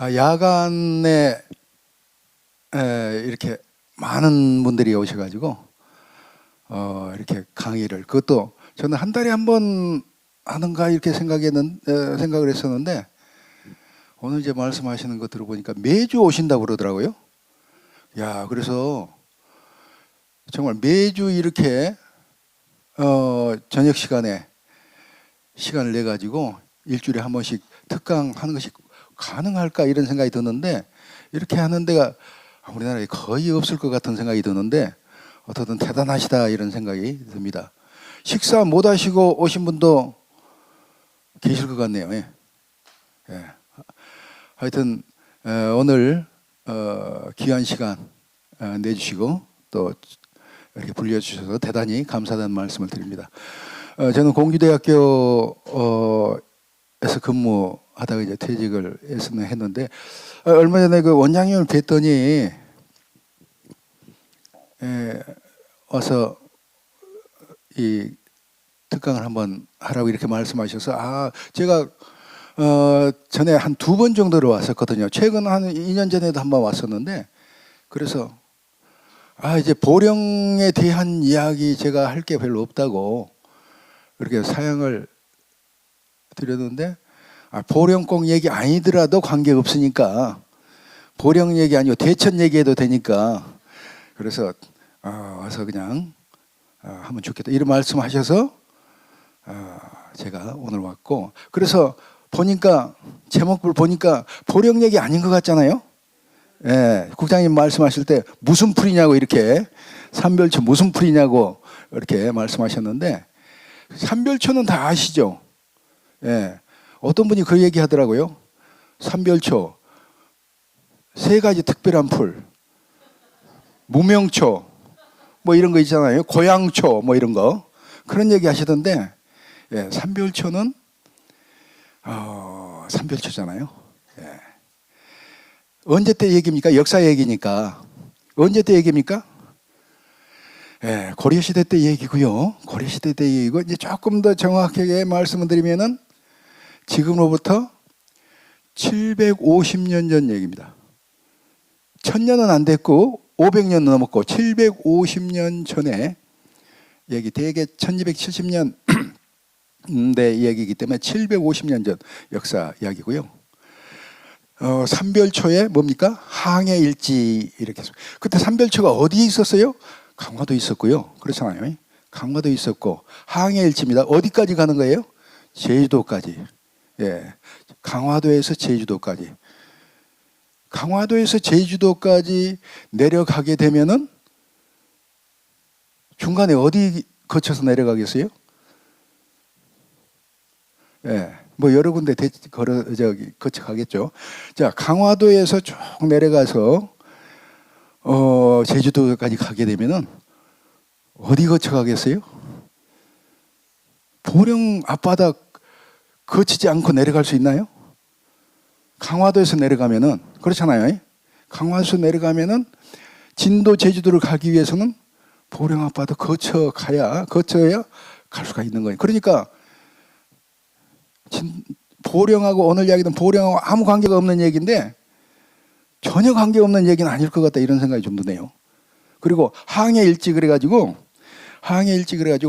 야간에 이렇게 많은 분들이 오셔가지고 이렇게 강의를, 그것도 저는 한 달에 한 번 하는가 이렇게 생각을 했었는데, 오늘 이제 말씀하시는 거 들어보니까 매주 오신다고 그러더라고요. 야, 그래서 정말 매주 이렇게 저녁 시간에 시간을 내 가지고 일주일에 한 번씩 특강 하는 것이 가능할까 이런 생각이 드는데, 이렇게 하는 데가 우리나라에 거의 없을 것 같은 생각이 드는데, 어떻든 대단하시다 이런 생각이 듭니다. 식사 못 하시고 오신 분도 계실 것 같네요. 예. 예. 하여튼 오늘 귀한 시간 내주시고 또 이렇게 불려주셔서 대단히 감사하다는 말씀을 드립니다. 저는 공주대학교에서 근무하다가 이제 퇴직을 했는데, 얼마 전에 그 원장님을 뵀더니 와서 이 특강을 한번 하라고 이렇게 말씀하셔서, 제가 전에 한 2번 정도로 왔었거든요. 최근 한 2년 전에도 한번 왔었는데, 그래서 이제 보령에 대한 이야기 제가 할 게 별로 없다고 이렇게 사양을 드렸는데, 보령 꼭 얘기 아니더라도 관계 없으니까 보령 얘기 아니고 대천 얘기해도 되니까, 그래서 와서 그냥 하면 좋겠다 이런 말씀하셔서 제가 오늘 왔고, 그래서 보니까 제목을 보니까 보령 얘기 아닌 것 같잖아요. 예, 국장님 말씀하실 때 무슨 풀이냐고, 이렇게 삼별초 무슨 풀이냐고 이렇게 말씀하셨는데, 삼별초는 다 아시죠? 예, 어떤 분이 그 얘기 하더라고요. 삼별초 3가지 특별한 풀, 무명초 뭐 이런 거 있잖아요. 고양초 뭐 이런 거, 그런 얘기 하시던데, 예, 삼별초는 삼별초잖아요. 예. 언제 때 얘기입니까? 역사 얘기니까. 언제 때 얘기입니까? 예, 고려시대 때 얘기고요. 고려시대 때 얘기고, 이제 조금 더 정확하게 말씀을 드리면은 지금으로부터 750년 전 얘기입니다. 1000년은 안 됐고 500년 넘었고 750년 전에 얘기, 대개 1270년 대 얘기이기 때문에 750년 전 역사 이야기고요. 삼별초에 뭡니까? 항해일지 이렇게. 그때 삼별초가 어디에 있었어요? 강화도에 있었고요. 그렇잖아요. 강화도에 있었고, 항해일지입니다. 어디까지 가는 거예요? 제주도까지. 예, 강화도에서 제주도까지. 강화도에서 제주도까지 내려가게 되면은 중간에 어디 거쳐서 내려가겠어요? 예, 뭐 여러 군데 거쳐 가겠죠. 자, 강화도에서 쭉 내려가서 제주도까지 가게 되면은 어디 거쳐 가겠어요? 보령 앞바닥 거치지 않고 내려갈 수 있나요? 강화도에서 내려가면은, 그렇잖아요. 강화도에서 내려가면은 진도 제주도를 가기 위해서는 보령 앞바닥 거쳐야 갈 수가 있는 거예요. 그러니까 보령하고 오늘 이야기는 보령하고 아무 관계가 없는 얘기인데, 전혀 관계없는 얘기는 아닐 것 같다 이런 생각이 좀 드네요. 그리고 항해일지 그래가지고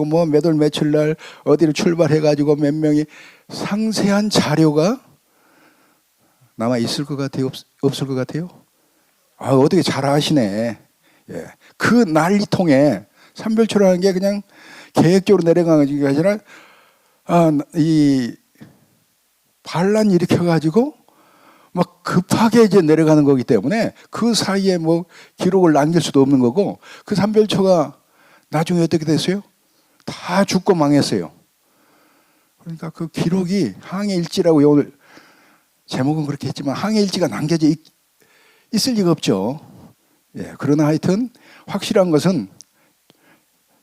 뭐 몇 월 며칠 날 어디를 출발해가지고 몇 명이, 상세한 자료가 남아 있을 것 같아요? 없을 것 같아요? 어떻게 잘 아시네. 예. 그 난리통에 삼별초라는 게 그냥 계획적으로 내려가는 게 아니라 이 반란 일으켜가지고 막 급하게 이제 내려가는 거기 때문에 그 사이에 뭐 기록을 남길 수도 없는 거고, 그 삼별초가 나중에 어떻게 됐어요? 다 죽고 망했어요. 그러니까 그 기록이, 항해일지라고 오늘 제목은 그렇게 했지만 항해일지가 남겨져 있을 리가 없죠. 예, 그러나 하여튼 확실한 것은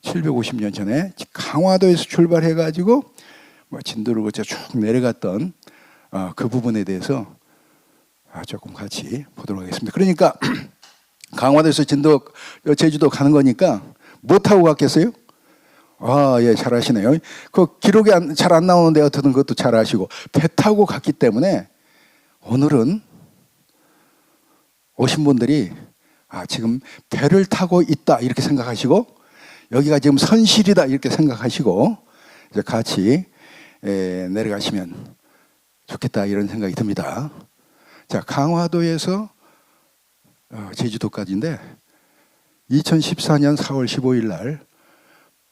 750년 전에 강화도에서 출발해가지고 뭐 진도를 거쳐 쭉 내려갔던 그 부분에 대해서 조금 같이 보도록 하겠습니다. 그러니까 강화도에서 제주도 가는 거니까 뭐 타고 갔겠어요? 예, 잘 아시네요. 그 기록이 잘 안 나오는데 어쨌든 그것도 잘 아시고, 배 타고 갔기 때문에 오늘은 오신 분들이 지금 배를 타고 있다 이렇게 생각하시고 여기가 지금 선실이다 이렇게 생각하시고 이제 같이 내려가시면 좋겠다 이런 생각이 듭니다. 자, 강화도에서 제주도까지인데 2014년 4월 15일 날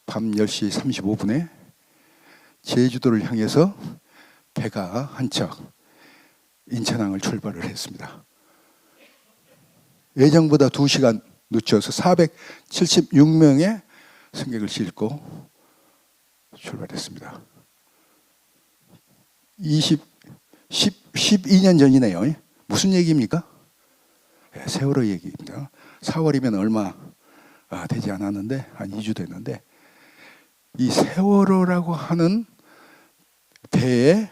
밤 10시 35분에 제주도를 향해서 배가 한 척 인천항을 출발을 했습니다. 예정보다 2시간 늦춰서 476명의 승객을 싣고 출발했습니다. 12년 전이네요. 무슨 얘기입니까? 세월호 얘기입니다. 4월이면 얼마 되지 않았는데 한 2주 됐는데 이 세월호라고 하는 배에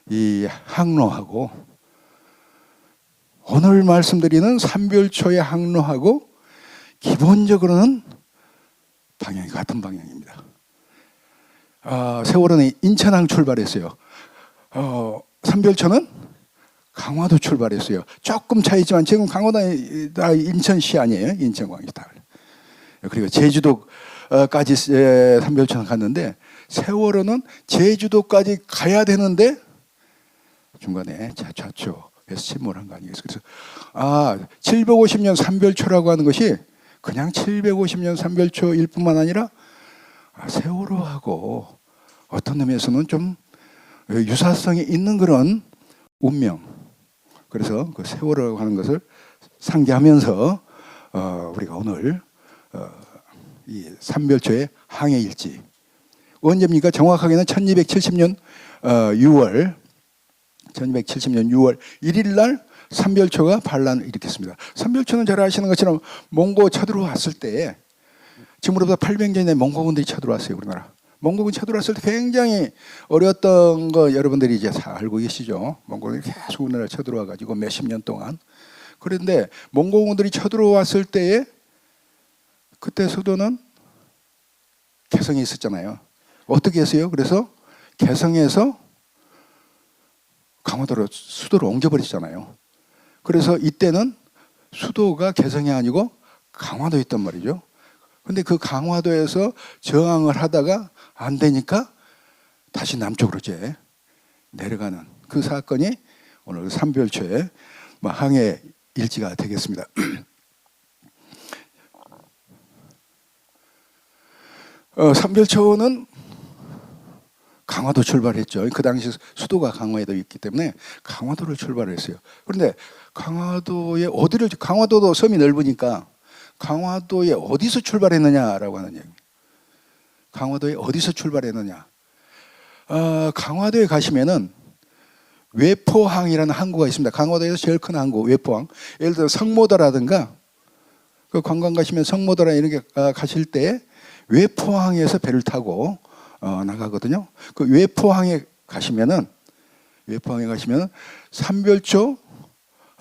이 항로하고 오늘 말씀드리는 삼별초의 항로하고 기본적으로는 방향이 같은 방향입니다. 세월호는 인천항 출발했어요. 삼별초는 강화도 출발했어요. 조금 차이지만 지금 강화도는 다 인천시 아니에요. 인천광이 다. 그리고 제주도까지 삼별초는 갔는데 세월호는 제주도까지 가야 되는데 중간에 좌초에서 침몰한 거 아니겠어요. 그래서 750년 삼별초라고 하는 것이 그냥 750년 삼별초일 뿐만 아니라 세월호하고 어떤 의미에서는 좀 유사성이 있는 그런 운명. 그래서 그 세월호라고 하는 것을 상기하면서 우리가 오늘 이 삼별초의 항해일지 언제입니까? 정확하게는 1270년 6월 1일 날 삼별초가 반란을 일으켰습니다. 삼별초는 잘 아시는 것처럼 몽고 쳐들어왔을 때 지금으로부터 800년 전에 몽고군들이 쳐들어왔어요. 우리나라. 몽고군 쳐들어왔을 때 굉장히 어려웠던 거 여러분들이 이제 다 알고 계시죠. 몽고군이 계속 우리나라에 쳐들어와 가지고 몇십 년 동안. 그런데 몽고군들이 쳐들어왔을 때에 그때 수도는 개성에 있었잖아요. 어떻게 했어요? 그래서 개성에서 강화도로 수도를 옮겨버렸잖아요. 그래서 이때는 수도가 개성이 아니고 강화도였단 말이죠. 근데 그 강화도에서 저항을 하다가 안 되니까 다시 남쪽으로 이제 내려가는 그 사건이 오늘 삼별초의 항해 일지가 되겠습니다. 삼별초는 강화도 출발했죠. 그 당시 수도가 강화도에 있기 때문에 강화도를 출발했어요. 그런데 강화도도 섬이 넓으니까 강화도에 어디서 출발했느냐라고 하는 얘기. 강화도에 어디서 출발했느냐. 강화도에 가시면은 외포항이라는 항구가 있습니다. 강화도에서 제일 큰 항구 외포항. 예를 들어 성모다라든가 그 관광 가시면 성모다라 이런 게 가실 때 외포항에서 배를 타고 나가거든요. 그 외포항에 가시면은 삼별초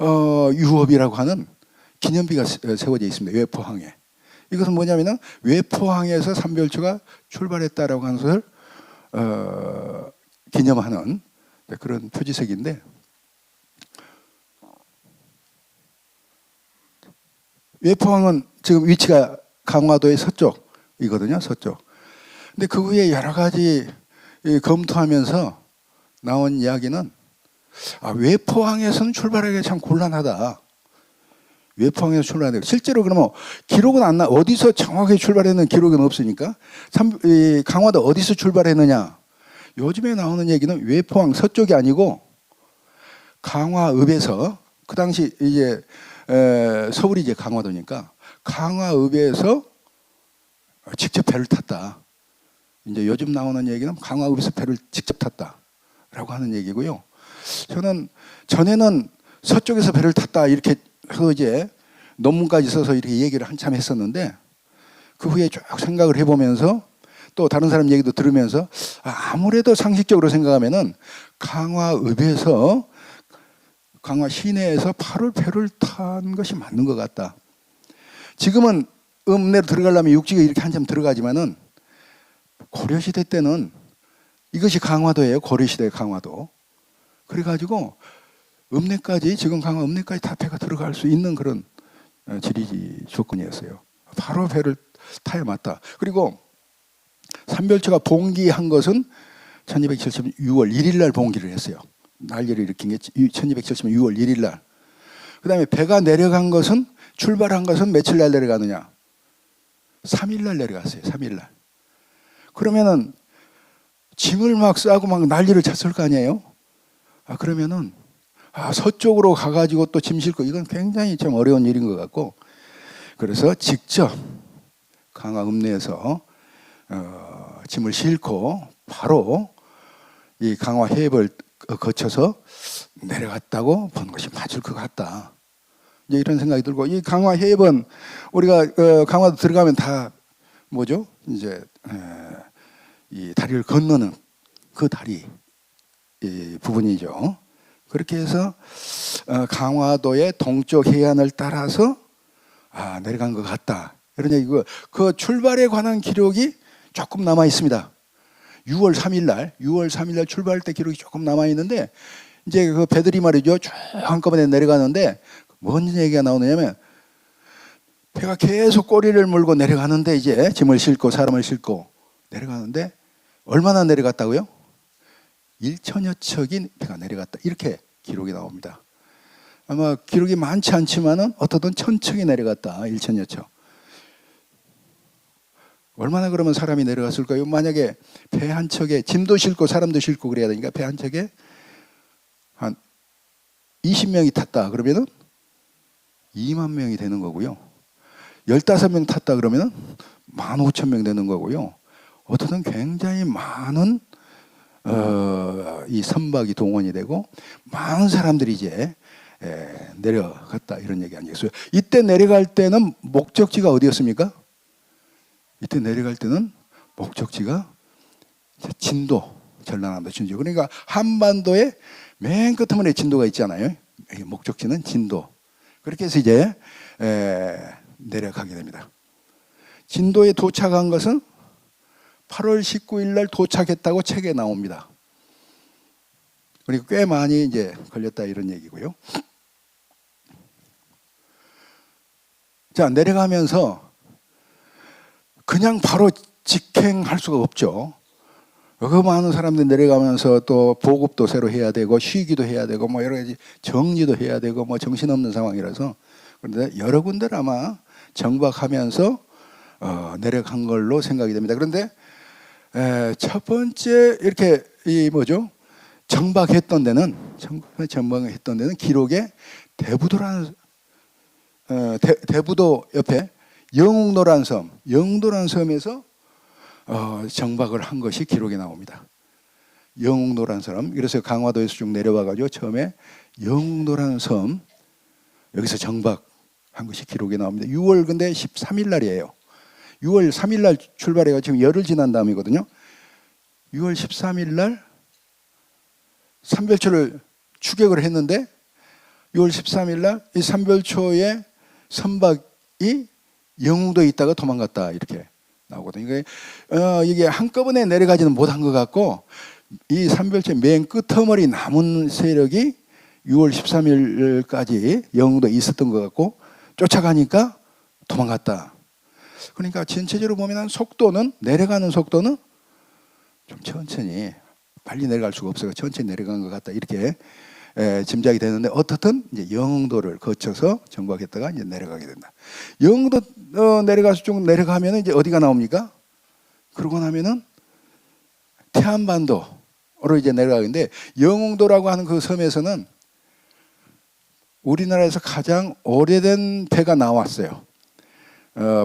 유업이라고 하는 기념비가 세워져 있습니다. 외포항에. 이것은 뭐냐면은 외포항에서 삼별초가 출발했다라고 하는 것을 기념하는 그런 표지색인데 외포항은 지금 위치가 강화도의 서쪽이거든요. 서쪽. 근데 그 후에 여러 가지 검토하면서 나온 이야기는 외포항에서는 출발하기가 참 곤란하다. 외포항에서 출발하는데 실제로 그러면 기록은 안 나. 어디서 정확하게 출발했는 기록은 없으니까 강화도 어디서 출발했느냐. 요즘에 나오는 얘기는 외포항 서쪽이 아니고 강화읍에서 그 당시 이제 서울이 이제 강화도니까 강화읍에서 직접 배를 탔다. 이제 요즘 나오는 얘기는 강화읍에서 배를 직접 탔다라고 하는 얘기고요. 저는 전에는 서쪽에서 배를 탔다 이렇게 해서 이제 논문까지 써서 이렇게 얘기를 한참 했었는데 그 후에 쭉 생각을 해보면서 또 다른 사람 얘기도 들으면서 아무래도 상식적으로 생각하면은 강화읍에서 강화 시내에서 배를 탄 것이 맞는 것 같다. 지금은 읍내로 들어가려면 육지가 이렇게 한참 들어가지만은 고려시대 때는 이것이 강화도예요. 고려시대 강화도. 그래가지고 읍내까지, 지금 강화 읍내까지 다 배가 들어갈 수 있는 그런 지리 조건이었어요. 바로 배를 타야 맞다. 그리고 삼별초가 봉기한 것은 1270년 6월 1일 날 봉기를 했어요. 난리를 일으킨 게 1270년 6월 1일 날. 그 다음에 배가 내려간 것은, 출발한 것은 며칠 날 내려가느냐? 3일 날 내려갔어요. 3일 날. 그러면은 짐을 막 싸고 막 난리를 쳤을 거 아니에요? 그러면은 서쪽으로 가가지고 또 짐 싣고, 이건 굉장히 좀 어려운 일인 것 같고, 그래서 직접 강화 읍내에서 짐을 싣고 바로 이 강화 해협을 거쳐서 내려갔다고 보는 것이 맞을 것 같다. 이제 이런 생각이 들고, 이 강화 해협은 우리가 강화도 들어가면 다 뭐죠? 이제 이 다리를 건너는 그 다리 이 부분이죠. 그렇게 해서 강화도의 동쪽 해안을 따라서 내려간 것 같다. 이런 얘기고, 그 출발에 관한 기록이 조금 남아 있습니다. 6월 3일 날 출발할 때 기록이 조금 남아 있는데, 이제 그 배들이 말이죠, 쭉 한꺼번에 내려가는데 뭔 얘기가 나오느냐면, 배가 계속 꼬리를 물고 내려가는데, 이제 짐을 싣고 사람을 싣고 내려가는데 얼마나 내려갔다고요? 1천여 척이 배가 내려갔다. 이렇게 기록이 나옵니다. 아마 기록이 많지 않지만은 어떻든 1000척이 내려갔다. 1천여 척. 얼마나 그러면 사람이 내려갔을까요? 만약에 배 한 척에 짐도 싣고 사람도 싣고 그래야 되니까 배 한 척에 한 20명이 탔다 그러면은 2만 명이 되는 거고요. 15명 탔다 그러면은 15,000명 되는 거고요. 어떻든 굉장히 많은 이 선박이 동원이 되고 많은 사람들이 이제 내려갔다, 이런 얘기 아니겠어요? 이때 내려갈 때는 목적지가 어디였습니까? 이때 내려갈 때는 목적지가 진도, 전라남도 진도. 그러니까 한반도의 맨 끝머리에 진도가 있잖아요. 목적지는 진도. 그렇게 해서 이제 내려가게 됩니다. 진도에 도착한 것은 8월 19일 날 도착했다고 책에 나옵니다. 그리고 꽤 많이 이제 걸렸다, 이런 얘기고요. 자, 내려가면서 그냥 바로 직행할 수가 없죠. 그 많은 사람들이 내려가면서 또 보급도 새로 해야 되고 쉬기도 해야 되고 뭐 여러 가지 정리도 해야 되고 뭐 정신없는 상황이라서. 그런데 여러 군데를 아마 정박하면서 내려간 걸로 생각이 됩니다. 그런데 첫 번째 이렇게 이 뭐죠? 정박했던 데는 기록에 대부도라는 대부도 옆에 영웅도라는 섬에서 정박을 한 것이 기록에 나옵니다. 영웅도라는 섬. 그래서 강화도에서 쭉 내려와가지고 처음에 영웅도라는 섬, 여기서 정박한 것이 기록에 나옵니다. 6월 근데 13일 날이에요. 6월 3일 날 출발해가 지금 열흘 지난 다음이거든요. 6월 13일 날 삼별초를 추격을 했는데 6월 13일 날 이 삼별초의 선박이 영웅도에 있다가 도망갔다, 이렇게 나오거든요. 이게 한꺼번에 내려가지는 못한 것 같고, 이 삼별초의 맨 끝머리 남은 세력이 6월 13일까지 영웅도에 있었던 것 같고 쫓아가니까 도망갔다. 그러니까 전체적으로 보면 속도는, 내려가는 속도는 좀 천천히, 빨리 내려갈 수가 없어요. 천천히 내려간 것 같다, 이렇게 짐작이 되는데, 어떻든 이제 영흥도를 거쳐서 정박했다가 이제 내려가게 된다. 영흥도 내려가서 쭉 내려가면 이제 어디가 나옵니까? 그러고 나면은 태안반도로 이제 내려가는데, 영흥도라고 하는 그 섬에서는 우리나라에서 가장 오래된 배가 나왔어요.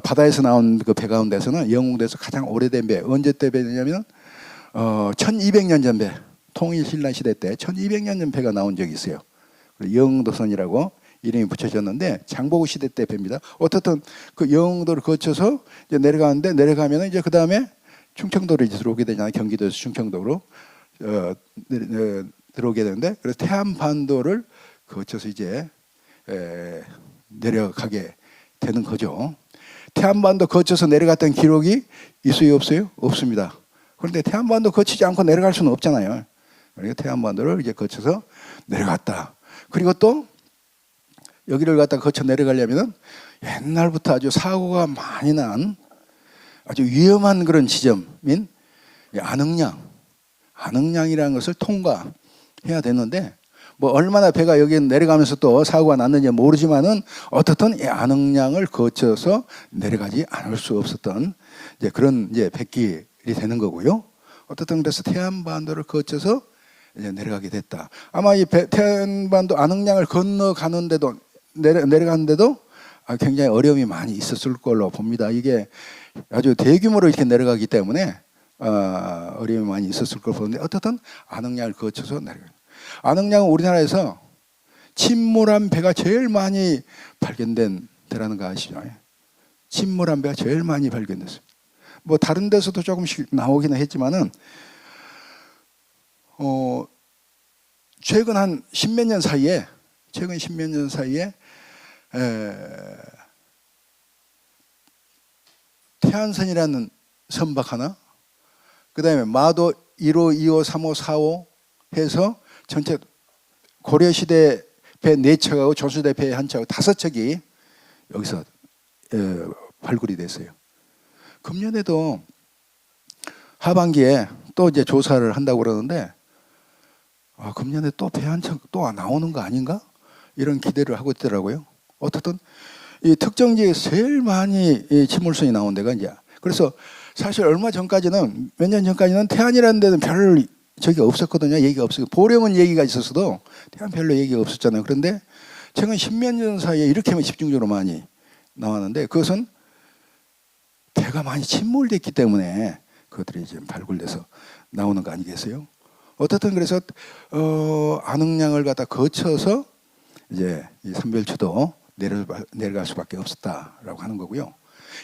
바다에서 나온 그 배 가운데서는 영흥도에서 가장 오래된 배, 언제 때 배냐면 1200년 전 배, 통일신라 시대 때 1200년 전 배가 나온 적이 있어요. 영흥도선이라고 이름이 붙여졌는데 장보고 시대 때 배입니다. 어떻든 그 영흥도를 거쳐서 이제 내려가는데, 내려가면 이제 그 다음에 충청도로 이제 들어오게 되잖아요. 경기도에서 충청도로 들어오게 되는데, 그래서 태안반도를 거쳐서 이제 내려가게 되는 거죠. 태안반도 거쳐서 내려갔던 기록이 있어요, 없어요? 없습니다. 그런데 태안반도 거치지 않고 내려갈 수는 없잖아요. 그러니까 태안반도를 이제 거쳐서 내려갔다. 그리고 또 여기를 갖다 거쳐 내려가려면은 옛날부터 아주 사고가 많이 난 아주 위험한 그런 지점인 안흥량이라는 것을 통과해야 되는데 뭐 얼마나 배가 여기 내려가면서 또 사고가 났는지 모르지만은 어떻든 이 안흥량을 거쳐서 내려가지 않을 수 없었던 이제 그런 이제 백길이 되는 거고요. 어떻든 그래서 태안반도를 거쳐서 이제 내려가게 됐다. 아마 이 태안반도 안흥량을 건너가는데도 내려가는데도 굉장히 어려움이 많이 있었을 걸로 봅니다. 이게 아주 대규모로 이렇게 내려가기 때문에 어려움이 많이 있었을 걸로 보는데 어떻든 안흥량을 거쳐서 내려가요. 안흥량은 우리나라에서 침몰한 배가 제일 많이 발견된 데라는 거 아시죠? 침몰한 배가 제일 많이 발견됐어요. 뭐 다른 데서도 조금씩 나오기는 했지만은 최근 한 십몇 년 사이에 태안선이라는 선박 하나, 그 다음에 마도 1호, 2호, 3호, 4호 해서 전체 고려시대 배 4척하고 조선시대 배 1척하고 5척이 여기서 발굴이 됐어요. 금년에도 하반기에 또 이제 조사를 한다고 그러는데 금년에 또 배 1척 또 나오는 거 아닌가? 이런 기대를 하고 있더라고요. 어떻든 이 특정 지역에서 제일 많이 이 침몰선이 나온 데가 이제 그래서 사실 얼마 전까지는 몇 년 전까지는 태안이라는 데는 별 저기 없었거든요. 얘기가 없어요. 보령은 얘기가 있었어도 태안 별로 얘기가 없었잖아요. 그런데 최근 십몇 년 사이에 이렇게만 집중적으로 많이 나왔는데 그것은 배가 많이 침몰됐기 때문에 그것들이 지금 발굴돼서 나오는 거 아니겠어요? 어떻든 그래서 안흥량을 갖다 거쳐서 이제 이 삼별초도 내려갈 수밖에 없었다라고 하는 거고요.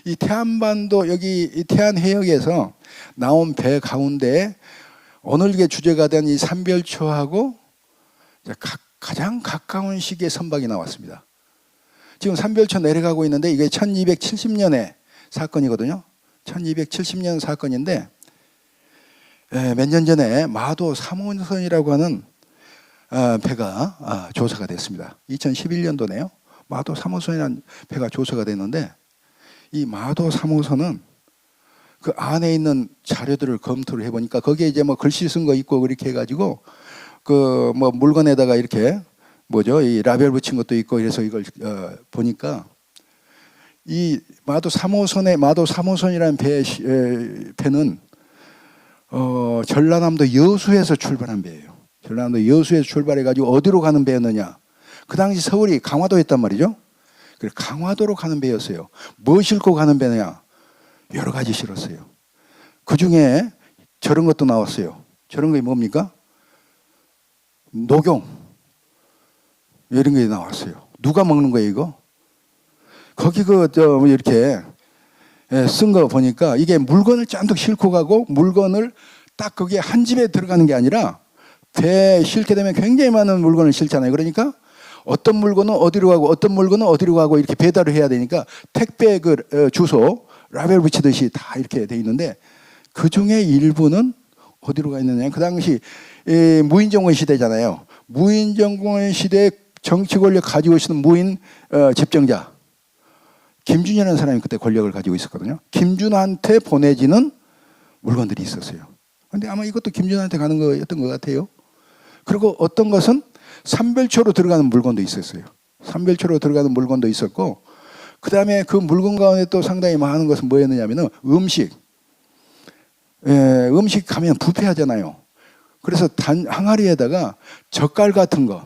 이 태안반도 여기 이 태안 해역에서 나온 배 가운데 오늘 이게 주제가 된 이 삼별초하고 가장 가까운 시기에 선박이 나왔습니다. 지금 삼별초 내려가고 있는데 이게 1270년의 사건이거든요. 1270년 사건인데 몇 년 전에 마도 3호선이라고 하는 배가 조사가 됐습니다. 2011년도네요. 마도 3호선이라는 배가 조사가 됐는데 이 마도 3호선은 그 안에 있는 자료들을 검토를 해보니까 거기에 이제 뭐 글씨 쓴 거 있고 그렇게 해가지고 그 뭐 물건에다가 이렇게 이 라벨 붙인 것도 있고 이래서 이걸 보니까 이 마도 3호선이라는 배는 전라남도 여수에서 출발한 배예요. 전라남도 여수에서 출발해가지고 어디로 가는 배였느냐? 그 당시 서울이 강화도였단 말이죠. 그래서 강화도로 가는 배였어요. 뭐 싣고 가는 배냐? 여러 가지 실었어요. 그 중에 저런 것도 나왔어요. 저런 게 뭡니까? 녹용. 이런 게 나왔어요. 누가 먹는 거예요, 이거? 거기 이렇게 쓴 거 보니까 이게 물건을 잔뜩 싣고 가고 물건을 딱 거기에 한 집에 들어가는 게 아니라 배에 싣게 되면 굉장히 많은 물건을 싣잖아요. 그러니까 어떤 물건은 어디로 가고 어떤 물건은 어디로 가고 이렇게 배달을 해야 되니까 택배 주소 라벨 붙이듯이 다 이렇게 돼 있는데 그 중에 일부는 어디로 가 있느냐. 그 당시 무인정권 시대잖아요. 무인정권 시대에 정치 권력 가지고 있는 무인 집정자 김준이라는 사람이 그때 권력을 가지고 있었거든요. 김준한테 보내지는 물건들이 있었어요. 그런데 아마 이것도 김준한테 가는 거였던 것 같아요. 그리고 어떤 것은 삼별초로 들어가는 물건도 있었어요. 삼별초로 들어가는 물건도 있었고 그 다음에 그 물건 가운데 또 상당히 많은 것은 뭐였느냐면은 음식 가면 부패하잖아요. 그래서 항아리에다가 젓갈 같은 거,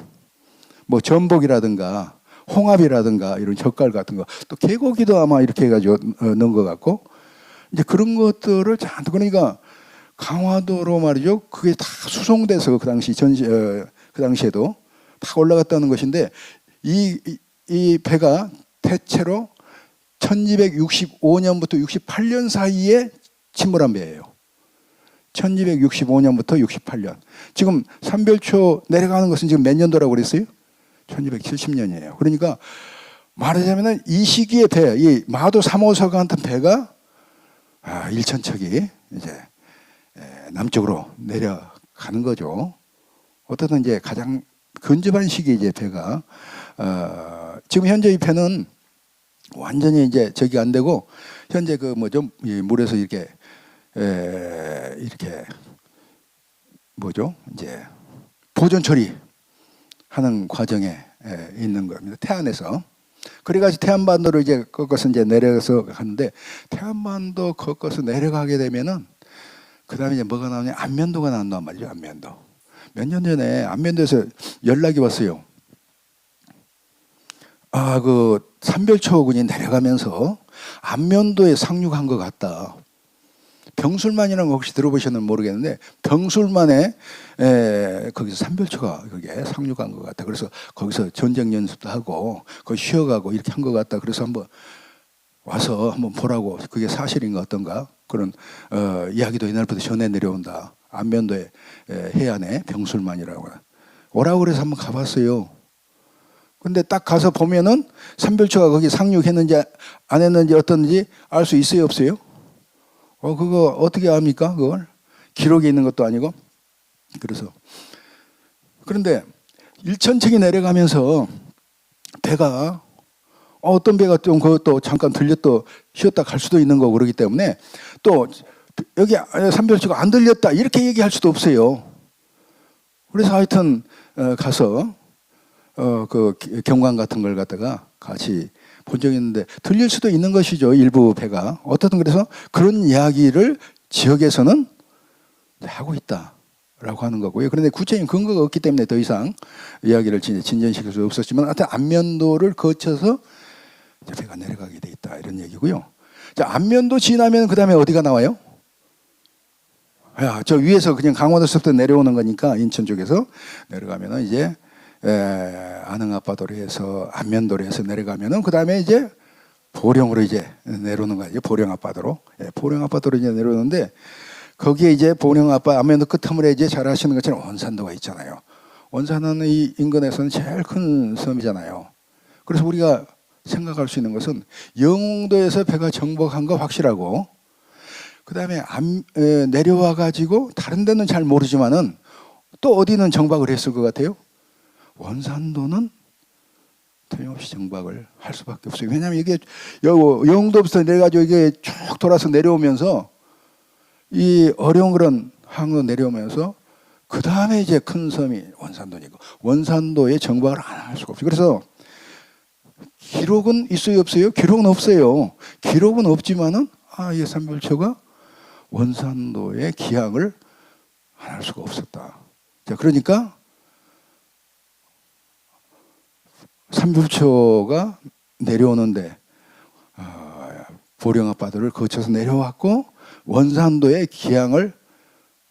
뭐 전복이라든가 홍합이라든가 이런 젓갈 같은 거, 또 개고기도 아마 이렇게 해가지고 넣은 것 같고 이제 그런 것들을 잔뜩 그러니까 강화도로 말이죠. 그게 다 수송돼서 그 당시에도 다 올라갔다는 것인데 이 배가 대체로 1265년부터 68년 사이에 침몰한 배예요. 1265년부터 68년. 지금 삼별초 내려가는 것은 지금 몇 년도라고 그랬어요? 1270년이에요. 그러니까 말하자면 이 시기에 이 마도 3호선 같은 배가 1,000척이 이제 남쪽으로 내려가는 거죠. 어쨌든 이제 가장 근접한 시기에 이제 배가 지금 현재 이 배는 완전히 이제 저기 안 되고 현재 그 뭐죠 이 물에서 이렇게 이렇게 뭐죠 이제 보존 처리하는 과정에 있는 겁니다. 태안에서. 그래가지고 태안반도를 이제 꺾어서 이제 내려서 가는데 태안반도 꺾어서 내려가게 되면은 그 다음에 이제 뭐가 나오냐 안면도가 나온단 말이죠. 안면도. 몇 년 전에 안면도에서 연락이 왔어요. 그 삼별초군이 내려가면서 안면도에 상륙한 것 같다. 병술만이라는 거 혹시 들어보셨는지 모르겠는데 병술만에 거기서 삼별초가 거기에 상륙한 것 같다. 그래서 거기서 전쟁 연습도 하고 거기 쉬어가고 이렇게 한 것 같다. 그래서 한번 와서 한번 보라고 그게 사실인가 어떤가 그런 이야기도 옛날부터 전해 내려온다. 안면도의 해안에 병술만이라고 오라고 그래서 한번 가봤어요. 근데 딱 가서 보면은 삼별초가 거기 상륙했는지 안 했는지 어떤지 알 수 있어요 없어요? 그거 어떻게 압니까? 그걸 기록에 있는 것도 아니고. 그래서 그런데 일천층이 내려가면서 배가 어떤 배가 좀 그것도 잠깐 들렸다 쉬었다 갈 수도 있는 거고 그러기 때문에 또 여기 삼별초가 안 들렸다 이렇게 얘기할 수도 없어요. 그래서 하여튼 가서 그 경관 같은 걸 갖다가 같이 본 적이 있는데 들릴 수도 있는 것이죠. 일부 배가. 어떻든 그래서 그런 이야기를 지역에서는 하고 있다라고 하는 거고요. 그런데 구체적인 근거가 없기 때문에 더 이상 이야기를 진전시킬 수 없었지만 하여튼 안면도를 거쳐서 배가 내려가게 돼 있다 이런 얘기고요. 자, 안면도 지나면 그 다음에 어디가 나와요? 저 위에서 그냥 강원도서부터 내려오는 거니까 인천 쪽에서 내려가면은 이제 안흥 앞바다로 해서 안면도로 해서 내려가면은 그 다음에 이제 보령으로 이제 내려오는 거예요. 보령 앞바다로. 보령 앞바다로 이제 내려오는데 거기에 이제 보령 앞바 안면도 끝머리에 이제 잘 아시는 것처럼 원산도가 있잖아요. 원산은 이 인근에서는 제일 큰 섬이잖아요. 그래서 우리가 생각할 수 있는 것은 영흥도에서 배가 정복한 거 확실하고 그 다음에 내려와 가지고 다른 데는 잘 모르지만은 또 어디는 정박을 했을 것 같아요? 원산도는 틀림없이 정박을 할 수밖에 없어요. 왜냐하면 이게 영흥도부터 내려가지고 이게 쭉 돌아서 내려오면서 이 어려운 그런 항로 내려오면서 그 다음에 이제 큰 섬이 원산도니까 원산도에 정박을 안 할 수가 없어요. 그래서 기록은 있어요 없어요? 기록은 없어요. 기록은 없지만은 이 삼별초가 원산도에 기항을 안 할 수가 없었다. 자, 그러니까 삼별초가 내려오는데 보령 앞바다를 거쳐서 내려왔고 원산도에 기항을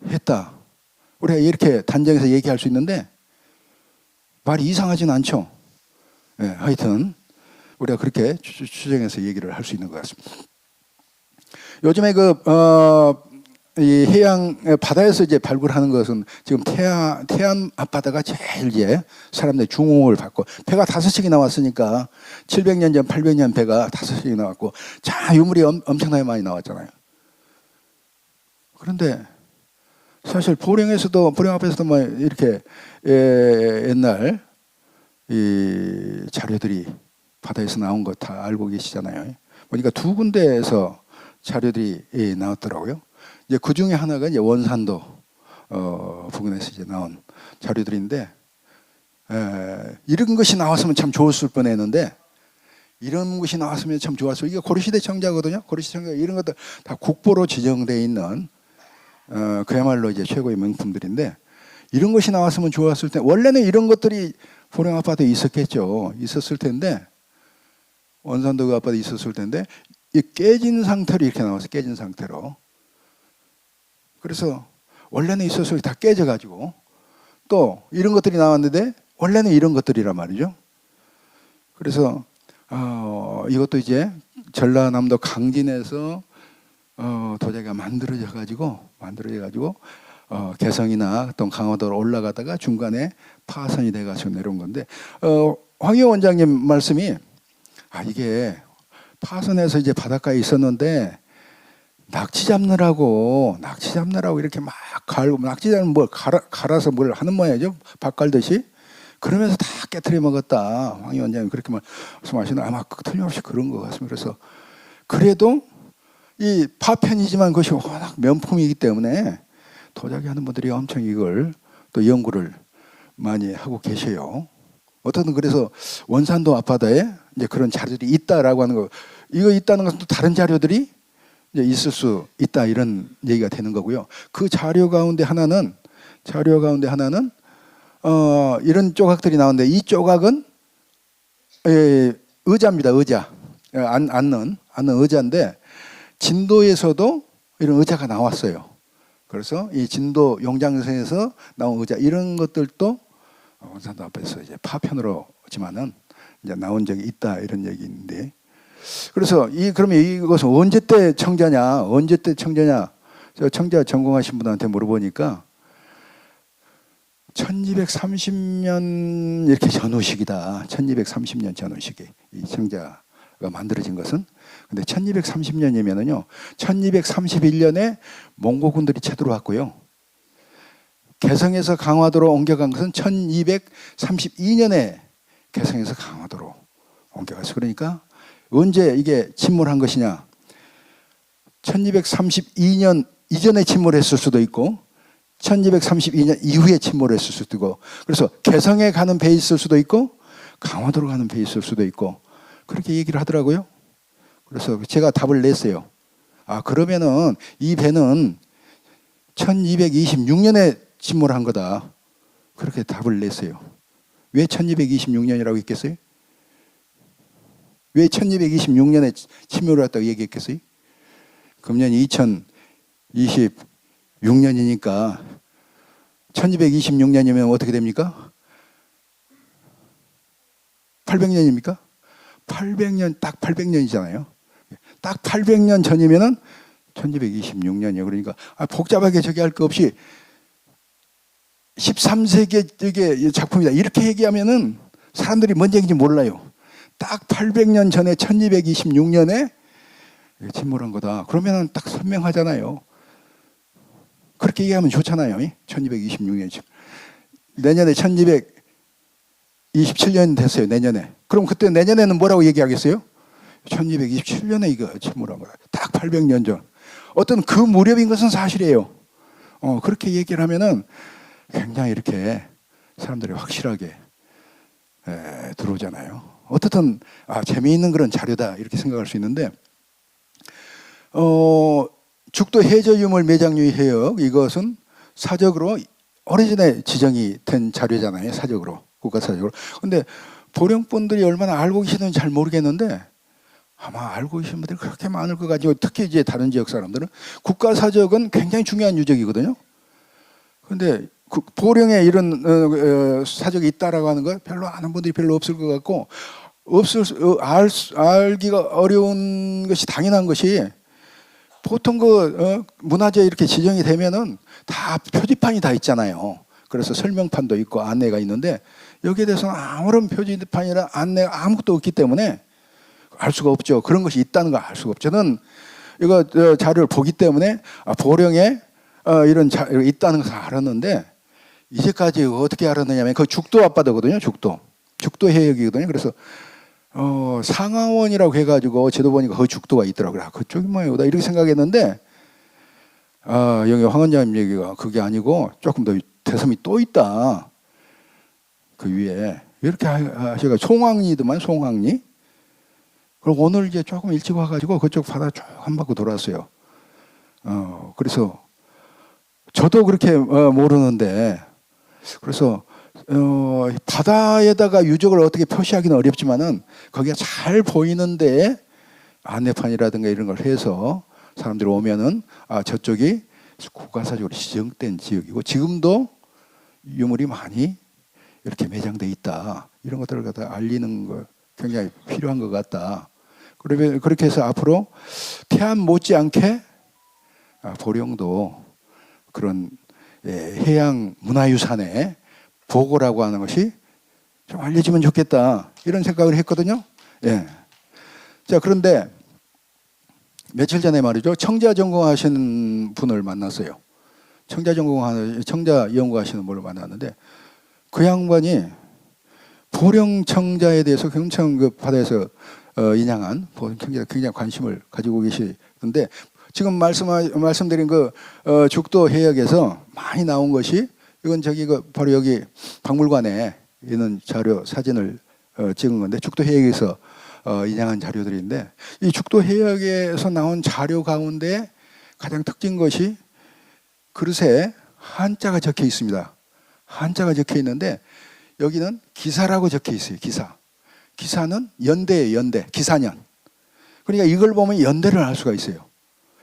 했다. 우리가 이렇게 단정해서 얘기할 수 있는데 말이 이상하진 않죠. 하여튼 우리가 그렇게 추정해서 얘기를 할 수 있는 것 같습니다. 요즘에 이 해양 바다에서 이제 발굴하는 것은 지금 태안 앞바다가 제일 이제 사람들의 주목을 받고 배가 5척이 나왔으니까 700년 전, 800년 배가 5척이 나왔고 자 유물이 엄청나게 많이 나왔잖아요. 그런데 사실 보령 앞에서도 뭐 이렇게 옛날 이 자료들이 바다에서 나온 거 다 알고 계시잖아요. 보니까 2군데에서 자료들이 나왔더라고요. 이제 그 중에 하나가 이제 원산도 부근에서 이제 나온 자료들인데 이런 것이 나왔으면 참 좋았을 뻔했는데 이런 것이 나왔으면 참 좋았어요. 이게 고려시대 청자거든요. 고려시대 청자 이런 것들 다 국보로 지정돼 있는 그야말로 이제 최고의 명품들인데 이런 것이 나왔으면 좋았을 때 원래는 이런 것들이 보령 앞바다에 있었겠죠. 있었을 텐데 원산도 그 앞바다에 있었을 텐데 이 깨진 상태로 이렇게 나왔어요. 깨진 상태로. 그래서 원래는 있었어요. 다 깨져가지고 또 이런 것들이 나왔는데 원래는 이런 것들이란 말이죠. 그래서 이것도 이제 전라남도 강진에서 도자기가 만들어져 가지고 개성이나 또 강화도로 올라가다가 중간에 파손이 돼가지고 내려온 건데 황희호 원장님 말씀이 이게 파손해서 이제 바닷가에 있었는데 낙지 잡느라고 이렇게 막 갈고 낙지 잡는 뭘 갈아서 뭘 하는 모양이죠. 밥 갈듯이. 그러면서 다 깨트려 먹었다. 황 위원장님 그렇게 말씀하시는 아마 틀림없이 그런 것 같습니다. 그래서 그래도 이 파편이지만 그것이 워낙 명품이기 때문에 도자기 하는 분들이 엄청 이걸 또 연구를 많이 하고 계셔요. 어떻든 그래서 원산도 앞바다에 이제 그런 자료들이 있다라고 하는 거, 이거 있다는 것은 또 다른 자료들이 이제 있을 수 있다 이런 얘기가 되는 거고요. 그 자료 가운데 하나는 이런 조각들이 나오는데 이 조각은 의자입니다. 의자. 앉는 의자인데 진도에서도 이런 의자가 나왔어요. 그래서 이 진도 용장선에서 나온 의자 이런 것들도 원산도 앞에서 이제 파편으로지만은 이제 나온 적이 있다 이런 얘기인데, 그래서 그러면 이것은 언제 때 청자냐? 저 청자 전공하신 분한테 물어보니까 1230년 이렇게 전후식이다. 1230년 전후식이 이 청자가 만들어진 것은. 근데 1230년이면은요, 1231년에 몽고군들이 쳐들어왔고요. 개성에서 강화도로 옮겨간 것은 1232년에 개성에서 강화도로 옮겨갔어요. 그러니까 언제 이게 침몰한 것이냐? 1232년 이전에 침몰했을 수도 있고 1232년 이후에 침몰했을 수도 있고, 그래서 개성에 가는 배 있을 수도 있고 강화도로 가는 배 있을 수도 있고 그렇게 얘기를 하더라고요. 그래서 제가 답을 냈어요. 그러면은 이 배는 1226년에 침몰한 거다. 그렇게 답을 냈어요. 왜 1226년이라고 했겠어요? 왜 1226년에 침몰을 했다고 얘기했겠어요? 금년이 2026년이니까 1226년이면 어떻게 됩니까? 800년입니까? 800년, 딱 800년이잖아요. 딱 800년 전이면은 1226년이에요. 그러니까 복잡하게 저기 할 거 없이 13세기 작품이다. 이렇게 얘기하면은 사람들이 뭔 얘기인지 몰라요. 딱 800년 전에 1226년에 침몰한 거다. 그러면은 딱 선명하잖아요. 그렇게 얘기하면 좋잖아요. 1226년. 내년에 1227년 됐어요. 내년에. 그럼 그때 내년에는 뭐라고 얘기하겠어요? 1227년에 이거 침몰한 거다. 딱 800년 전. 어떤 그 무렵인 것은 사실이에요. 그렇게 얘기를 하면은 굉장히 이렇게 사람들이 확실하게 들어오잖아요. 어떻든 재미있는 그런 자료다 이렇게 생각할 수 있는데, 죽도 해저유물 매장유의 해역, 이것은 사적으로 오래전에 지정이 된 자료잖아요. 사적으로, 국가사적으로. 근데 보령분들이 얼마나 알고 계시는지 잘 모르겠는데 아마 알고 계신 분들이 그렇게 많을 것 같아요. 특히 이제 다른 지역 사람들은. 국가사적은 굉장히 중요한 유적이거든요. 근데 보령에 이런 사적이 있다라고 하는 거 별로 아는 분들이 별로 없을 것 같고, 알기가 어려운 것이 당연한 것이, 보통 문화재 이렇게 지정이 되면은 다 표지판이 다 있잖아요. 그래서 설명판도 있고 안내가 있는데 여기에 대해서는 아무런 표지판이나 안내가 아무것도 없기 때문에 알 수가 없죠. 그런 것이 있다는 걸 알 수가 없죠. 저는 이거 자료를 보기 때문에 보령에 이런 자료가 있다는 것을 알았는데, 이제까지 어떻게 알았느냐면 그 죽도 앞바다거든요. 죽도 해역이거든요. 그래서 상하원이라고 해가지고 지도 보니까 그 죽도가 있더라고요. 그쪽이 뭐예요? 이렇게 생각했는데 여기 황 원장님 얘기가 그게 아니고 조금 더 대섬이 또 있다. 그 위에 이렇게 하셔가 송황리더만, 송황리. 그리고 오늘 이제 조금 일찍 와가지고 그쪽 바다 쭉 한 바퀴 돌았어요. 그래서 저도 그렇게 모르는데, 그래서 바다에다가 유적을 어떻게 표시하기는 어렵지만은 거기가 잘 보이는데 안내판이라든가 이런 걸 해서 사람들이 오면은 저쪽이 국가사적으로 지정된 지역이고 지금도 유물이 많이 이렇게 매장돼 있다. 이런 것들을 갖다 알리는 거 굉장히 필요한 것 같다. 그렇게 해서 앞으로 태안 못지않게 보령도 그런 해양 문화유산의 보고라고 하는 것이 좀 알려지면 좋겠다, 이런 생각을 했거든요. 자, 그런데 며칠 전에 말이죠, 청자 전공하시는 분을 만났어요. 청자 연구하시는 분을 만났는데 그 양반이 보령청자에 대해서 경청 그 바다에서 인양한 보령청자가 굉장히 관심을 가지고 계시는데 지금 말씀드린 그 죽도 해역에서 많이 나온 것이 이건 저기 그 바로 여기 박물관에 있는 자료 사진을 찍은 건데 죽도 해역에서 인양한 자료들인데 이 죽도 해역에서 나온 자료 가운데 가장 특징 것이 그릇에 한자가 적혀 있습니다. 한자가 적혀 있는데 여기는 기사라고 적혀 있어요. 기사. 기사는 연대예요. 연대. 기사년. 그러니까 이걸 보면 연대를 알 수가 있어요.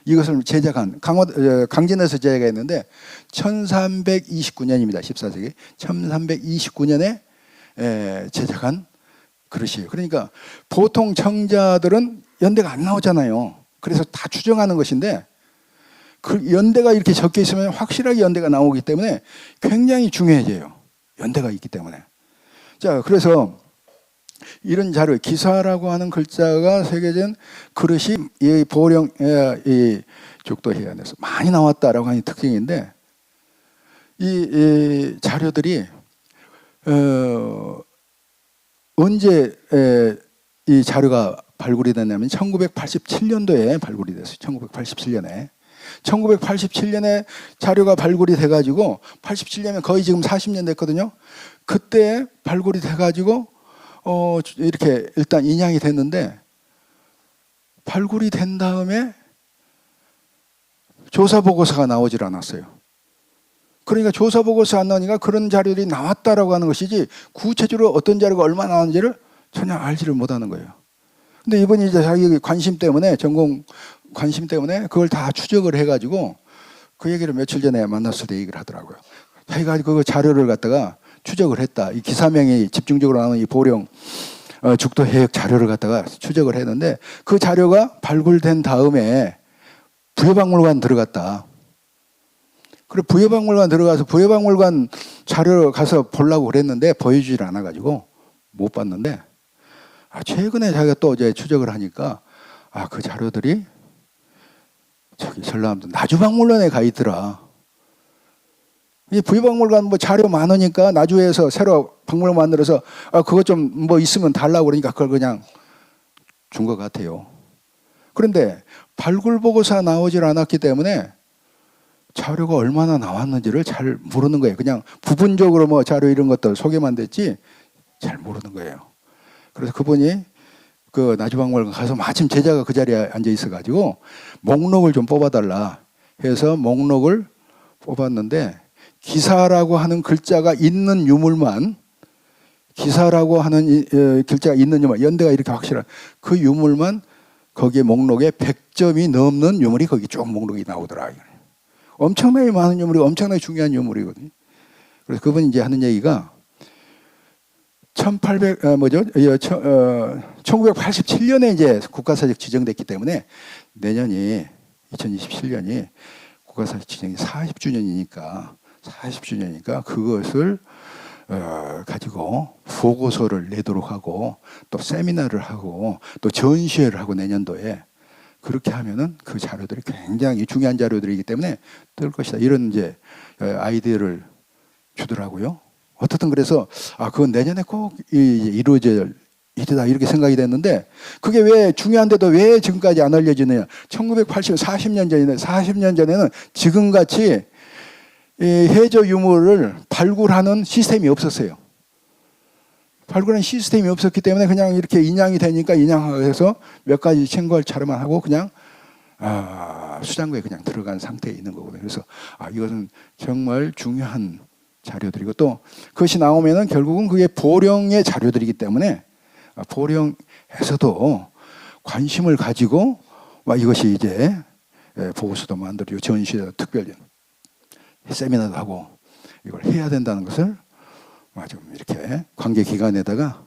이것을 제작한 강진에서 제작했는데 1329년입니다. 14세기 1329년에 제작한 그릇이에요. 그러니까 보통 청자들은 연대가 안 나오잖아요. 그래서 다 추정하는 것인데 그 연대가 이렇게 적혀 있으면 확실하게 연대가 나오기 때문에 굉장히 중요해져요. 연대가 있기 때문에. 자, 그래서 이런 자료, 기사라고 하는 글자가 새겨진 그릇이 이 보령, 이 죽도 해안에서 많이 나왔다라고 하는 특징인데 이 자료들이 언제 이 자료가 발굴이 됐냐면 1987년도에 발굴이 됐어요. 1987년에. 1987년에 자료가 발굴이 돼가지고 87년이면 거의 지금 40년 됐거든요. 그때 발굴이 돼가지고 이렇게 일단 인양이 됐는데 발굴이 된 다음에 조사 보고서가 나오질 않았어요. 그러니까 조사 보고서 안 나오니까 그런 자료들이 나왔다라고 하는 것이지 구체적으로 어떤 자료가 얼마나 나왔는지를 전혀 알지를 못하는 거예요. 근데 이분이 이제 자기 관심 때문에 전공 관심 때문에 그걸 다 추적을 해가지고 그 얘기를 며칠 전에 만났을 때 얘기를 하더라고요. 자기가 그 자료를 갖다가 추적을 했다. 이 기사명이 집중적으로 나오는 이 보령 죽도 해역 자료를 갖다가 추적을 했는데 그 자료가 발굴된 다음에 부여박물관 들어갔다. 그리고 부여박물관 들어가서 부여박물관 자료를 가서 보려고 그랬는데 보여주질 않아가지고 못 봤는데 최근에 자기가 또 이제 추적을 하니까 그 자료들이 저기 전라남도 나주박물관에 가 있더라. 이 부여박물관 뭐 자료 많으니까 나주에서 새로 박물관 만들어서 그것 좀 뭐 있으면 달라고 그러니까 그걸 그냥 준 것 같아요. 그런데 발굴 보고서 나오질 않았기 때문에 자료가 얼마나 나왔는지를 잘 모르는 거예요. 그냥 부분적으로 뭐 자료 이런 것들 소개만 됐지 잘 모르는 거예요. 그래서 그분이 그 나주박물관 가서 마침 제자가 그 자리에 앉아 있어가지고 목록을 좀 뽑아달라 해서 목록을 뽑았는데 기사라고 하는 글자가 있는 유물만 기사라고 하는 글자가 있는 유물 연대가 이렇게 확실한 그 유물만 거기에 목록에 100점이 넘는 유물이 거기 쭉 목록이 나오더라. 엄청나게 많은 유물이 엄청나게 중요한 유물이거든요. 그래서 그분이 이제 하는 얘기가 1987년에 이제 국가사직 지정됐기 때문에 내년이 2027년이 국가사직 지정이 40주년이니까 그것을 가지고 보고서를 내도록 하고 또 세미나를 하고 또 전시회를 하고 내년도에 그렇게 하면은 그 자료들이 굉장히 중요한 자료들이기 때문에 뜰 것이다. 이런 이제 아이디어를 주더라고요. 어떻든 그래서 그건 내년에 꼭 이루어질 일이다 이렇게 생각이 됐는데 그게 왜 중요한데도 왜 지금까지 안 알려지느냐. 40년 전이네. 40년 전에는 지금같이 이 해저 유물을 발굴하는 시스템이 없었어요. 발굴하는 시스템이 없었기 때문에 그냥 이렇게 인양이 되니까 인양해서 몇 가지 챙거할 차례만 하고 그냥 수장고에 그냥 들어간 상태에 있는 거거든요. 그래서 이것은 정말 중요한 자료들이고 또 그것이 나오면은 결국은 그게 보령의 자료들이기 때문에 보령에서도 관심을 가지고 이것이 이제 보고서도 만들고 전시회도 특별 세미나도 하고 이걸 해야 된다는 것을 좀 이렇게 관계기관에다가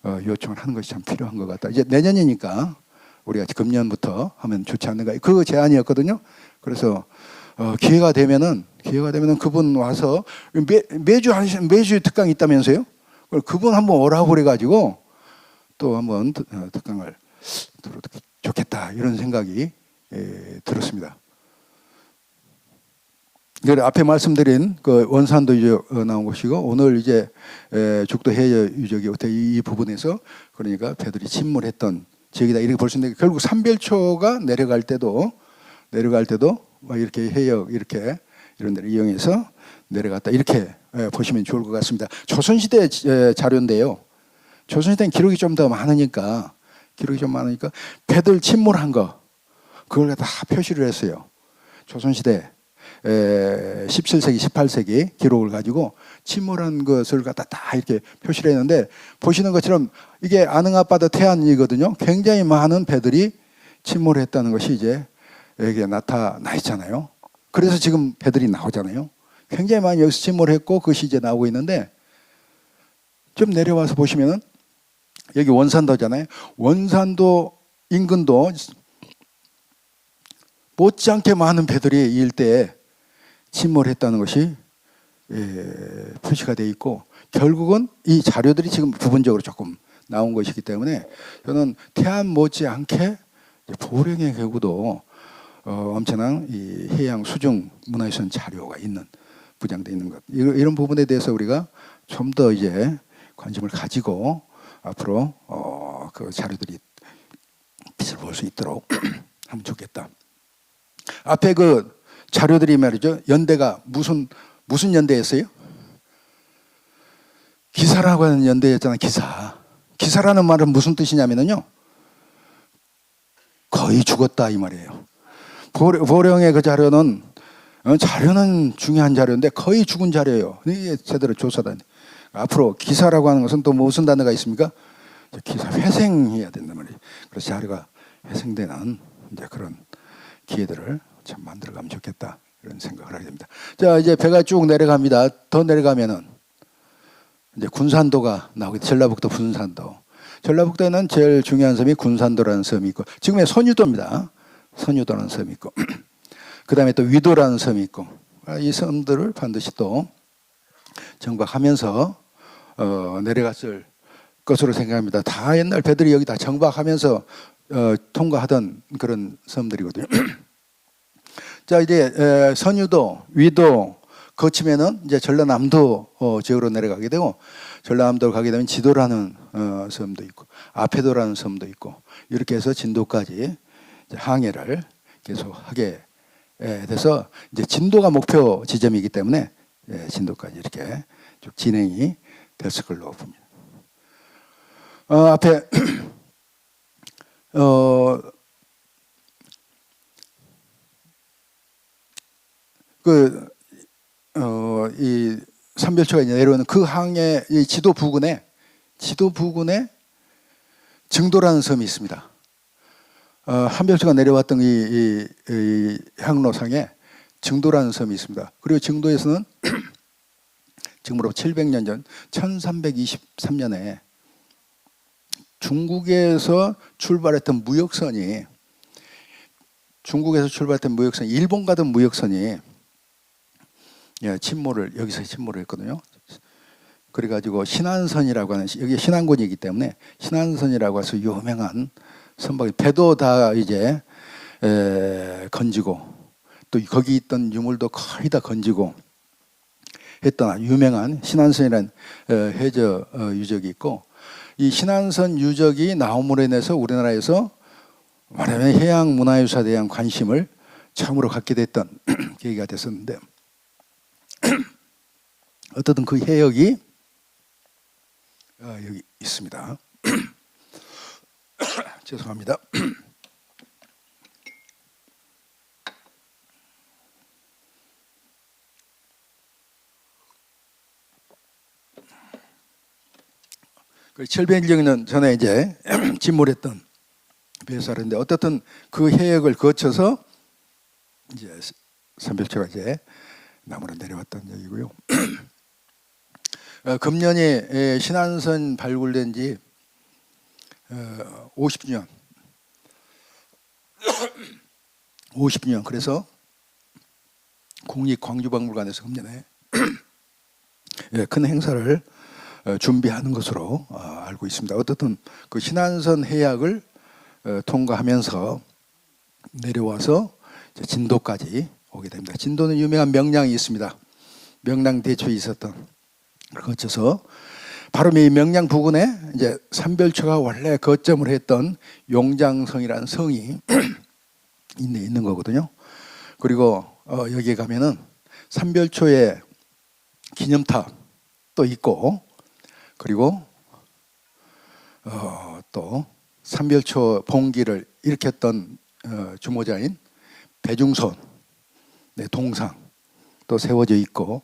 요청을 하는 것이 참 필요한 것 같다. 이제 내년이니까 우리가 금년부터 하면 좋지 않는가. 그 제안이었거든요. 그래서 기회가 되면은 그분 와서 매주 특강이 있다면서요? 그분 한번 오라고 그래가지고 또 한번 특강을 들어도 좋겠다 이런 생각이 들었습니다. 앞에 말씀드린 그 원산도 유적 나온 것이고 오늘 이제 죽도 해저 유적이 이 부분에서 그러니까 배들이 침몰했던 지역이다 이렇게 볼 수 있는데 결국 삼별초가 내려갈 때도 막 이렇게 해역 이렇게 이런 데를 이용해서 내려갔다 이렇게 보시면 좋을 것 같습니다. 조선시대 자료인데요. 조선시대는 기록이 좀 더 많으니까 배들 침몰한 거 그걸 다 표시를 했어요. 조선시대 17세기, 18세기 기록을 가지고 침몰한 것을 갖다 다 이렇게 표시를 했는데 보시는 것처럼 이게 안흥 앞바다 태안이거든요. 굉장히 많은 배들이 침몰했다는 것이 이제 여기에 나타나 있잖아요. 그래서 지금 배들이 나오잖아요. 굉장히 많이 여기서 침몰했고 그것이 이제 나오고 있는데 좀 내려와서 보시면은 여기 원산도잖아요. 원산도 인근도 못지않게 많은 배들이 이 일대에 침몰했다는 것이 표시가 되어 있고 결국은 이 자료들이 지금 부분적으로 조금 나온 것이기 때문에 저는 태안 못지않게 보령의 경우도 엄청난 이 해양 수중 문화유산 자료가 부장되어 있는 것 이런 부분에 대해서 우리가 좀 더 이제 관심을 가지고 앞으로 그 자료들이 빛을 볼 수 있도록 하면 좋겠다. 앞에 그 자료들이 말이죠. 연대가 무슨 연대였어요? 기사라고 하는 연대였잖아요. 기사라는 말은 무슨 뜻이냐면요. 거의 죽었다 이 말이에요. 보령의 그 자료는 중요한 자료인데 거의 죽은 자료예요. 이게 제대로 조사다. 앞으로 기사라고 하는 것은 또 무슨 단어가 있습니까? 기사 회생해야 된단 말이에요. 그래서 자료가 회생되는 이제 그런 기회들을 참 만들어가면 좋겠다 이런 생각을 하게 됩니다. 자 이제 배가 쭉 내려갑니다. 더 내려가면은 이제 군산도가 나오게 돼. 전라북도 군산도. 전라북도에는 제일 중요한 섬이 군산도라는 섬이 있고 지금의 선유도입니다. 선유도라는 섬이 있고 그 다음에 또 위도라는 섬이 있고 이 섬들을 반드시 또 정박하면서 내려갔을 것으로 생각합니다. 다 옛날 배들이 여기 다 정박하면서 통과하던 그런 섬들이거든요. 자 이제 선유도, 위도 거치면은 이제 전라남도 지역으로 내려가게 되고 전라남도로 가게 되면 지도라는 섬도 있고 아패도라는 섬도 있고 이렇게 해서 진도까지 항해를 계속 하게 돼서 이제 진도가 목표 지점이기 때문에 진도까지 이렇게 쭉 진행이 됐을 걸로 봅니다. 앞에 이 삼별초가 내려오는 그 항의 이 지도 부근에 증도라는 섬이 있습니다. 삼별초가 내려왔던 이 항로상에 증도라는 섬이 있습니다. 그리고 증도에서는 지금으로부터 700년 전 1323년에 중국에서 출발했던 무역선이 일본 가던 무역선이 여기서 침몰을 했거든요. 그래가지고 신안선이라고 하는 여기 신안군이기 때문에 신안선이라고 해서 유명한 선박이 배도 다 이제 건지고 또 거기 있던 유물도 거의 다 건지고 했던 유명한 신안선이라는 해저 유적이 있고 이 신안선 유적이 나옴으로 인해서 우리나라에서 말하면 해양 문화유산에 대한 관심을 처음으로 갖게 됐던 계기가 됐었는데 어떻든 그 해역이 여기 있습니다. 죄송합니다. 그 700년 전에 이제 침몰했던 배사인데 어떻든 그 해역을 거쳐서 이제 삼별초가 이제 남으로 내려왔던 얘기고요. 금년이 신안선 발굴된 지 50주년. 50주년. 그래서 국립광주박물관에서 금년에 큰 행사를 준비하는 것으로 알고 있습니다. 어떻든 그 신안선 해역을 통과하면서 내려와서 진도까지 오게 됩니다. 진도는 유명한 명량이 있습니다. 명량 대초에 있었던 걸 거쳐서 바로 이 명량 부근에 이제 삼별초가 원래 거점을 했던 용장성이라는 성이 있는 거거든요. 그리고 여기에 가면은 삼별초에 기념탑도 있고, 그리고 또 삼별초 봉기를 일으켰던 주모자인 배중손 동상 또 세워져 있고,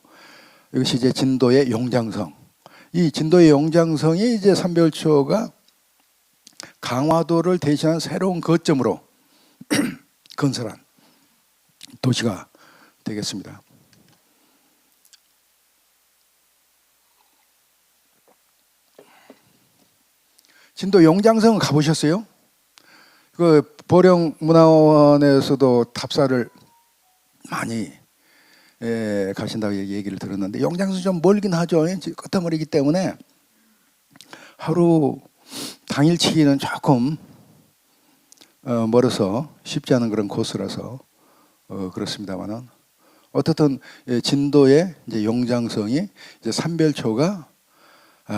이것이 이제 진도의 용장성. 이 진도의 용장성이 이제 삼별초가 강화도를 대신한 새로운 거점으로 건설한 도시가 되겠습니다. 진도 용장성은 가보셨어요? 그 보령문화원에서도 답사를 많이 가신다고 얘기를 들었는데, 용장성 좀 멀긴 하죠. 끝머리이기 때문에 하루 당일치기는 조금 멀어서 쉽지 않은 그런 코스라서 그렇습니다만은, 어떻든 진도의 이제 용장성이 이제 삼별초가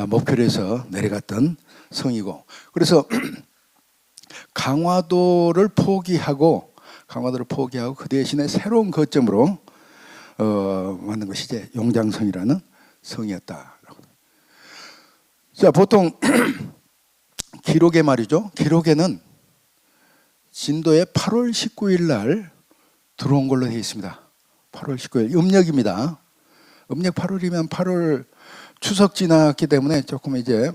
목표로 해서 내려갔던 성이고, 그래서 강화도를 포기하고 그 대신에 새로운 거점으로 만든 것이 이제 용장성이라는 성이었다. 자, 보통 기록에 말이죠. 기록에는 진도에 8월 19일 날 들어온 걸로 되어 있습니다. 8월 19일 음력입니다. 음력 8월이면 8월 추석 지났기 때문에 조금 이제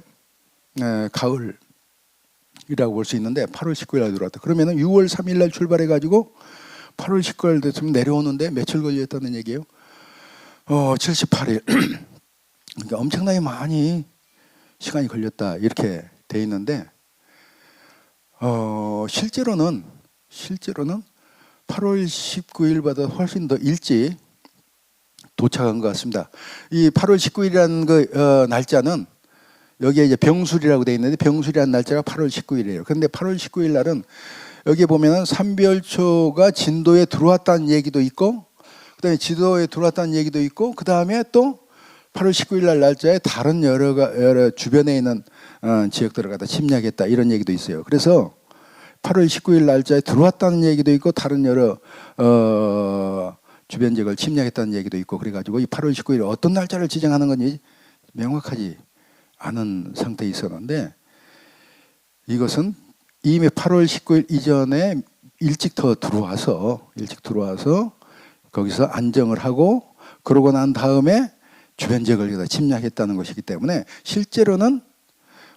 가을이라고 볼 수 있는데, 8월 19일 날 들어왔다. 그러면은 6월 3일 날 출발해 가지고 8월 19일 됐으면 내려오는데 며칠 걸렸다는 얘기예요? 78일. 그러니까 엄청나게 많이 시간이 걸렸다 이렇게 돼 있는데, 실제로는 8월 19일보다 훨씬 더 일찍 도착한 것 같습니다. 이 8월 19일이라는 그 날짜는 여기에 이제 병술이라고 되어 있는데, 병술이라는 날짜가 8월 19일이에요. 그런데 8월 19일 날은 여기 보면은 삼별초가 진도에 들어왔다는 얘기도 있고, 그다음에 진도에 들어왔다는 얘기도 있고, 그다음에 또 8월 19일 날 날짜에 다른 여러 주변에 있는 지역들을 갖다 침략했다 이런 얘기도 있어요. 그래서 8월 19일 날짜에 들어왔다는 얘기도 있고, 다른 여러 주변 지역을 침략했다는 얘기도 있고, 그래가지고 이 8월 19일 어떤 날짜를 지정하는 건지 명확하지 않은 상태에 있었는데, 이것은 이미 8월 19일 이전에 일찍 들어와서 거기서 안정을 하고, 그러고 난 다음에 주변 지역을 침략했다는 것이기 때문에 실제로는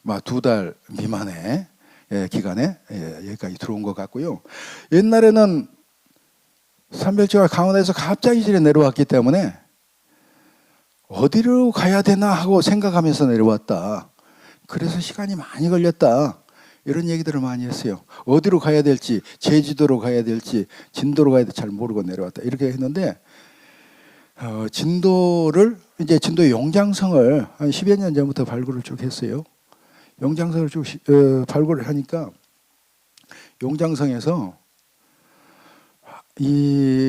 2달 미만의 기간에 여기까지 들어온 것 같고요. 옛날에는 삼별초가 강원에서 갑자기 내려왔기 때문에 어디로 가야 되나 하고 생각하면서 내려왔다. 그래서 시간이 많이 걸렸다. 이런 얘기들을 많이 했어요. 어디로 가야 될지, 제주도로 가야 될지, 진도로 가야 될지 잘 모르고 내려왔다. 이렇게 했는데, 진도의 용장성을 한 10여 년 전부터 발굴을 쭉 했어요. 용장성을 쭉 발굴을 하니까 용장성에서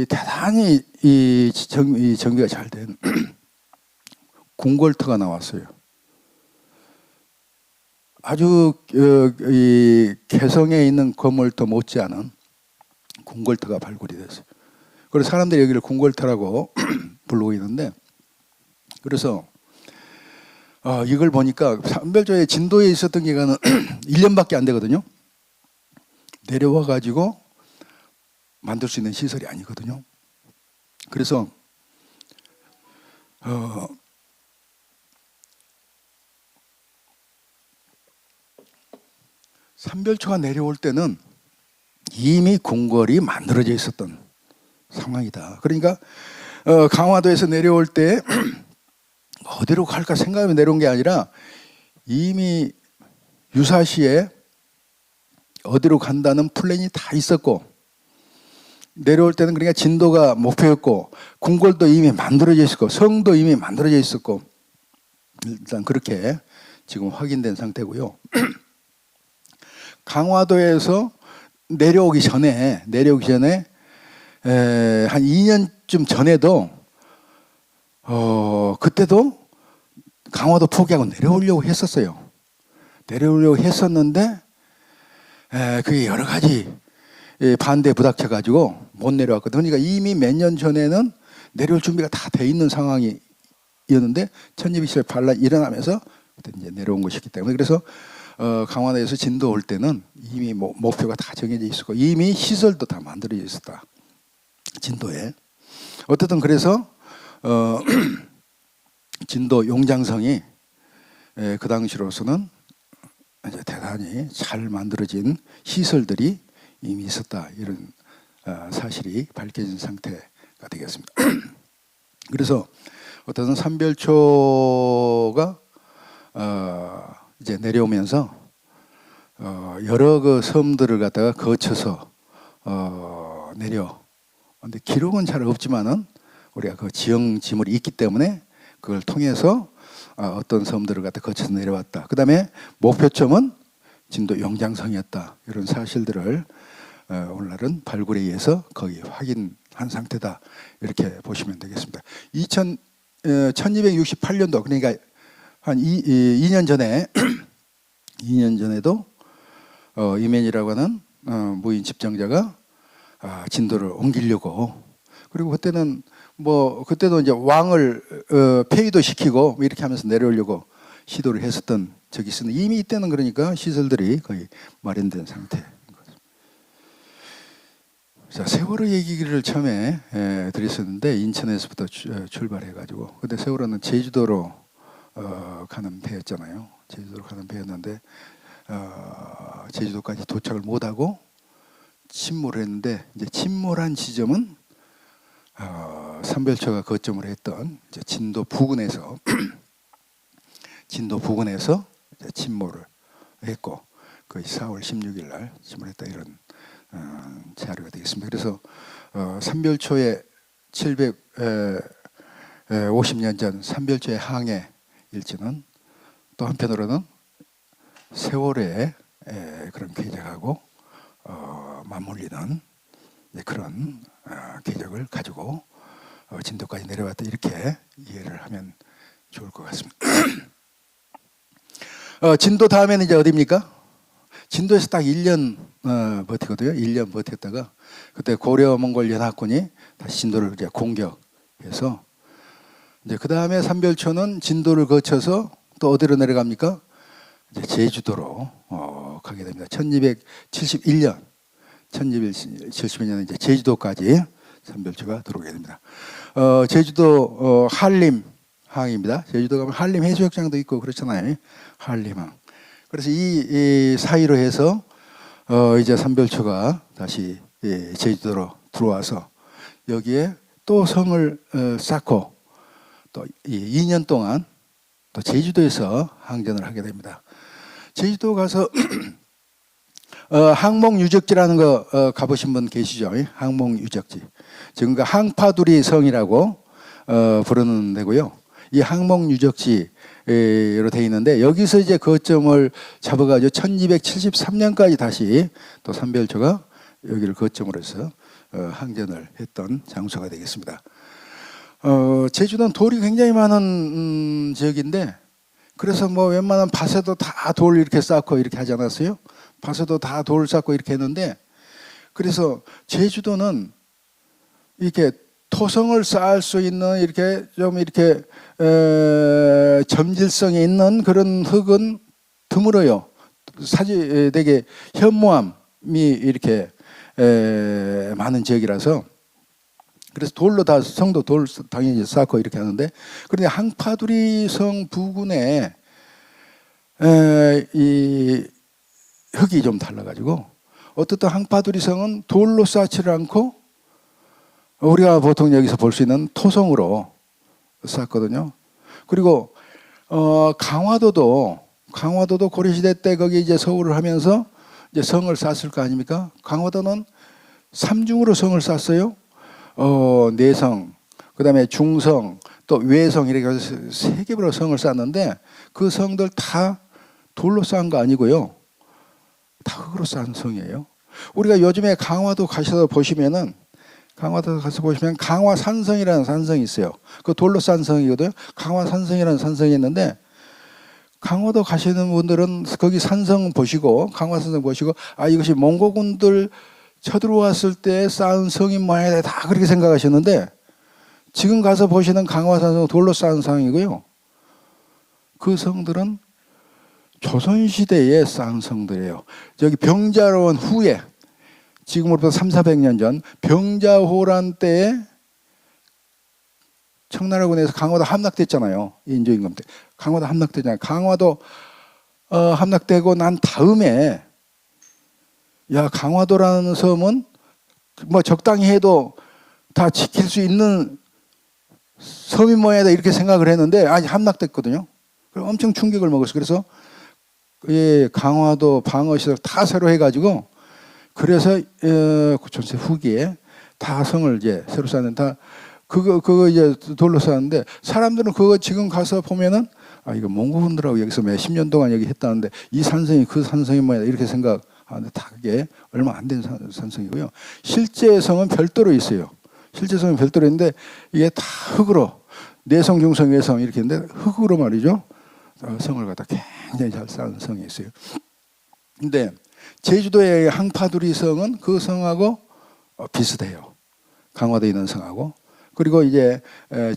대단히 정비가 잘 된 궁궐터가 나왔어요. 아주 이 개성에 있는 건물터 못지않은 궁궐터가 발굴이 됐어요. 그래서 사람들이 여기를 궁궐터라고 부르고 있는데, 그래서 이걸 보니까 삼별초에 진도에 있었던 기간은 1년밖에 안 되거든요. 내려와 가지고 만들 수 있는 시설이 아니거든요. 그래서 삼별초가 내려올 때는 이미 궁궐이 만들어져 있었던 상황이다. 그러니까 강화도에서 내려올 때 어디로 갈까 생각하며 내려온 게 아니라 이미 유사시에 어디로 간다는 플랜이 다 있었고, 내려올 때는 그러니까 진도가 목표였고, 궁궐도 이미 만들어져 있었고, 성도 이미 만들어져 있었고, 일단 그렇게 지금 확인된 상태고요. 강화도에서 내려오기 전에 한 2년쯤 전에도 그때도 강화도 포기하고 내려오려고 했었어요. 내려오려고 했었는데 그게 여러 가지 반대에 부닥쳐가지고 못 내려왔거든요. 그러니까 이미 몇 년 전에는 내려올 준비가 다 돼 있는 상황이었는데 천지비실 반란이 일어나면서 이제 내려온 것이기 때문에 그래서 강화도에서 진도 올 때는 이미 목표가 다 정해져 있었고 이미 시설도 다 만들어져 있었다. 진도에. 어쨌든 그래서 진도 용장성이 그 당시로서는 이제 대단히 잘 만들어진 시설들이 이미 있었다. 이런 사실이 밝혀진 상태가 되겠습니다. 그래서 어떤 삼별초가 이제 내려오면서 여러 그 섬들을 갖다가 거쳐서 근데 기록은 잘 없지만은 우리가 그 지형 지물이 있기 때문에 그걸 통해서 어떤 섬들을 갖다 거쳐서 내려왔다. 그 다음에 목표점은 진도 용장성이었다. 이런 사실들을 오늘날은 발굴에 의해서 거의 확인한 상태다. 이렇게 보시면 되겠습니다. 1268년도 그러니까 한 2년 전에 2년 전에도 이맨이라고 하는 무인 집정자가 진도를 옮기려고 그리고 그때는 그때도 이제 왕을 폐위도 시키고 이렇게 하면서 내려오려고 시도를 했었던 적이 있었는데 이미 이때는 그러니까 시설들이 거의 마련된 상태인 거죠. 자, 세월호 얘기를 처음에 드렸었는데 인천에서부터 출발해가지고 근데 세월호는 제주도로 가는 배였잖아요. 제주도로 가는 배였는데 제주도까지 도착을 못하고 침몰을 했는데 이제 침몰한 지점은 삼별초가 거점을 했던 이제 진도 부근에서 이제 침몰을 했고 거의 4월 16일 날 침몰했다 이런 자료가 되겠습니다. 그래서 삼별초의 750년 전 삼별초의 항해 일지는 또 한편으로는 세월의 그런 궤적하고 맞물리는 그런 궤적을 가지고 진도까지 내려왔다 이렇게 이해를 하면 좋을 것 같습니다. 진도 다음에는 이제 어디입니까? 진도에서 딱 1년 버티거든요. 1년 버텼다가 그때 고려 몽골 연합군이 다시 진도를 이제 공격해서 이제 그 다음에 삼별초는 진도를 거쳐서 또 어디로 내려갑니까? 이제 제주도로 가게 됩니다. 1271년 이제 제주도까지 삼별초가 들어오게 됩니다. 제주도 한림 항입니다. 제주도 가면 한림 해수욕장도 있고 그렇잖아요. 한림항. 그래서 이 사이로 해서 이제 삼별초가 다시 제주도로 들어와서 여기에 또 성을 쌓고 또 2년 동안 또 제주도에서 항전을 하게 됩니다. 제주도 가서 항목유적지라는 거 가보신 분 계시죠? 항목유적지. 지금 그 항파두리 성이라고 부르는 데고요. 이 항목유적지로 되어 있는데 여기서 이제 거점을 잡아가지고 1273년까지 다시 또 삼별초가 여기를 거점으로 해서 항전을 했던 장소가 되겠습니다. 제주도는 돌이 굉장히 많은 지역인데 그래서 웬만한 밭에도 다 돌 이렇게 쌓고 이렇게 하지 않았어요? 밭에도 다 돌 쌓고 이렇게 했는데 그래서 제주도는 이렇게 토성을 쌓을 수 있는 이렇게 좀 이렇게 점질성이 있는 그런 흙은 드물어요. 되게 현무암이 이렇게 많은 지역이라서 그래서 돌로 다 성도 돌 당연히 쌓고 이렇게 하는데 그런데 항파두리 성 부근에 이 흙이 좀 달라가지고 어떻든 항파두리 성은 돌로 쌓지를 않고 우리가 보통 여기서 볼 수 있는 토성으로 쌓거든요. 그리고 강화도도 고려시대 때 거기 이제 서울을 하면서 이제 성을 쌓았을 거 아닙니까? 강화도는 삼중으로 성을 쌓았어요. 내성, 그 다음에 중성, 또 외성 이렇게 해서 세 개로 성을 쌓았는데 그 성들 다 돌로 쌓은 거 아니고요. 다 흙으로 쌓은 성이에요. 우리가 요즘에 강화도 가셔서 보시면은 강화도 가서 보시면 강화산성이라는 산성이 있어요. 그 돌로 싼 성이거든요. 강화산성이라는 산성이 있는데 강화도 가시는 분들은 거기 산성 보시고 강화산성 보시고 아 이것이 몽고군들 쳐들어왔을 때 쌓은 성인 모양이다 다 그렇게 생각하셨는데 지금 가서 보시는 강화산성 돌로 쌓은 성이고요. 그 성들은 조선시대에 쌓은 성들이에요. 저기 병자로원 후에 지금으로부터 300~400년 전 병자호란 때에 청나라군에서 강화도 함락됐잖아요. 인조임금 때. 강화도 함락되잖아요. 강화도 함락되고 난 다음에 야 강화도라는 섬은 뭐 적당히 해도 다 지킬 수 있는 섬이 뭐야 이렇게 생각을 했는데 아니 함락됐거든요. 엄청 충격을 먹었어요. 그래서 예, 강화도 방어시설 다 새로 해가지고 그래서 전세 후기에 다 성을 이제 새로 쌓는 다 그거 이제 돌로 쌓았는데 사람들은 그거 지금 가서 보면은 아 이거 몽고분들하고 여기서 몇십 년 동안 여기 했다는데 이 산성이 그 산성이 뭐야 이렇게 생각하는데 다 그게 얼마 안 된 산성이고요. 실제 성은 별도로 있어요. 실제 성은 별도로 있는데 이게 다 흙으로 내성 중성 외성 이렇게 있는데 흙으로 말이죠. 성을 갖다 굉장히 잘 쌓은 성이 있어요. 근데 제주도의 항파두리 성은 그 성하고 비슷해요. 강화도에 있는 성하고. 그리고 이제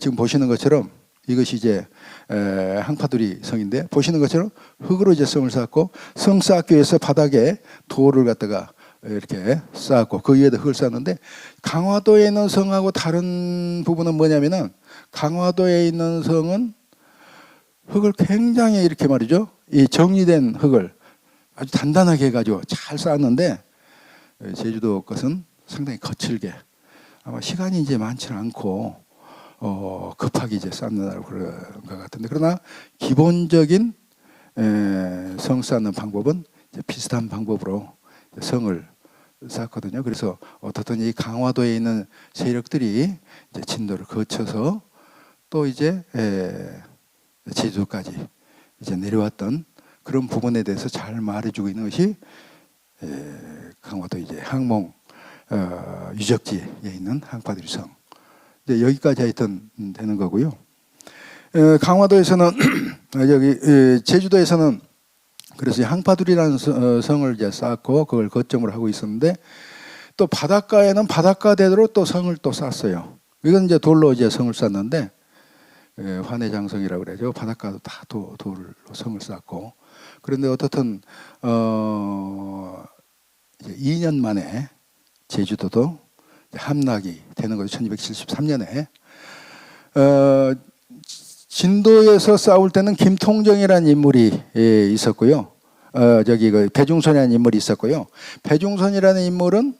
지금 보시는 것처럼 이것이 이제 항파두리 성인데 보시는 것처럼 흙으로 이제 성을 쌓고 성 쌓기 위해서 바닥에 돌을 갖다가 이렇게 쌓고 그 위에다 흙을 쌓는데 강화도에 있는 성하고 다른 부분은 뭐냐면은 강화도에 있는 성은 흙을 굉장히 이렇게 말이죠. 이 정리된 흙을 아주 단단하게 해가지고 잘 쌓았는데 제주도 것은 상당히 거칠게 아마 시간이 이제 많지는 않고 급하게 이제 쌓는다고 그런 것 같은데 그러나 기본적인 성 쌓는 방법은 이제 비슷한 방법으로 성을 쌓거든요. 그래서 어떻든 이 강화도에 있는 세력들이 이제 진도를 거쳐서 또 이제 제주도까지 이제 내려왔던 그런 부분에 대해서 잘 말해주고 있는 것이 강화도 이제 항몽 유적지에 있는 항파두리 성. 이제 여기까지 하여튼 되는 거고요. 강화도에서는 여기 제주도에서는 그래서 항파두리라는 성을 이제 쌓고 그걸 거점으로 하고 있었는데 또 바닷가에는 바닷가대로 또 성을 또 쌓았어요. 이건 이제 돌로 이제 성을 쌓는데 환해장성이라고 그러죠. 바닷가도 다 돌로 성을 쌓고 그런데 어떻든 이제 2년 만에 제주도도 함락이 되는 거죠. 1273년에 진도에서 싸울 때는 김통정이라는 인물이 있었고요. 저기 그 배중선이라는 인물이 있었고요. 배중선이라는 인물은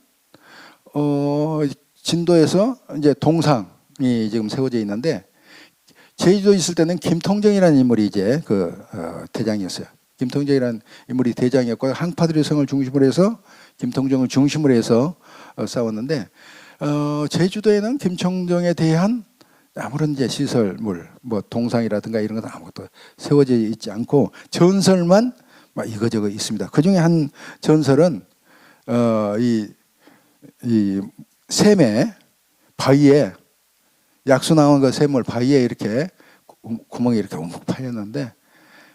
진도에서 이제 동상이 지금 세워져 있는데 제주도 있을 때는 김통정이라는 인물이 이제 그 대장이었어요. 김통정이라는 인물이 대장이었고 항파두리 성을 중심으로 해서 김통정을 중심으로 해서 싸웠는데 제주도에는 김통정에 대한 아무런 이제 시설물, 뭐 동상이라든가 이런 것도 아무것도 세워져 있지 않고 전설만 막 이거저거 있습니다. 그 중에 한 전설은 이 샘에 바위에 약수 나온 그 샘물 바위에 이렇게 구멍이 이렇게 움푹 파였는데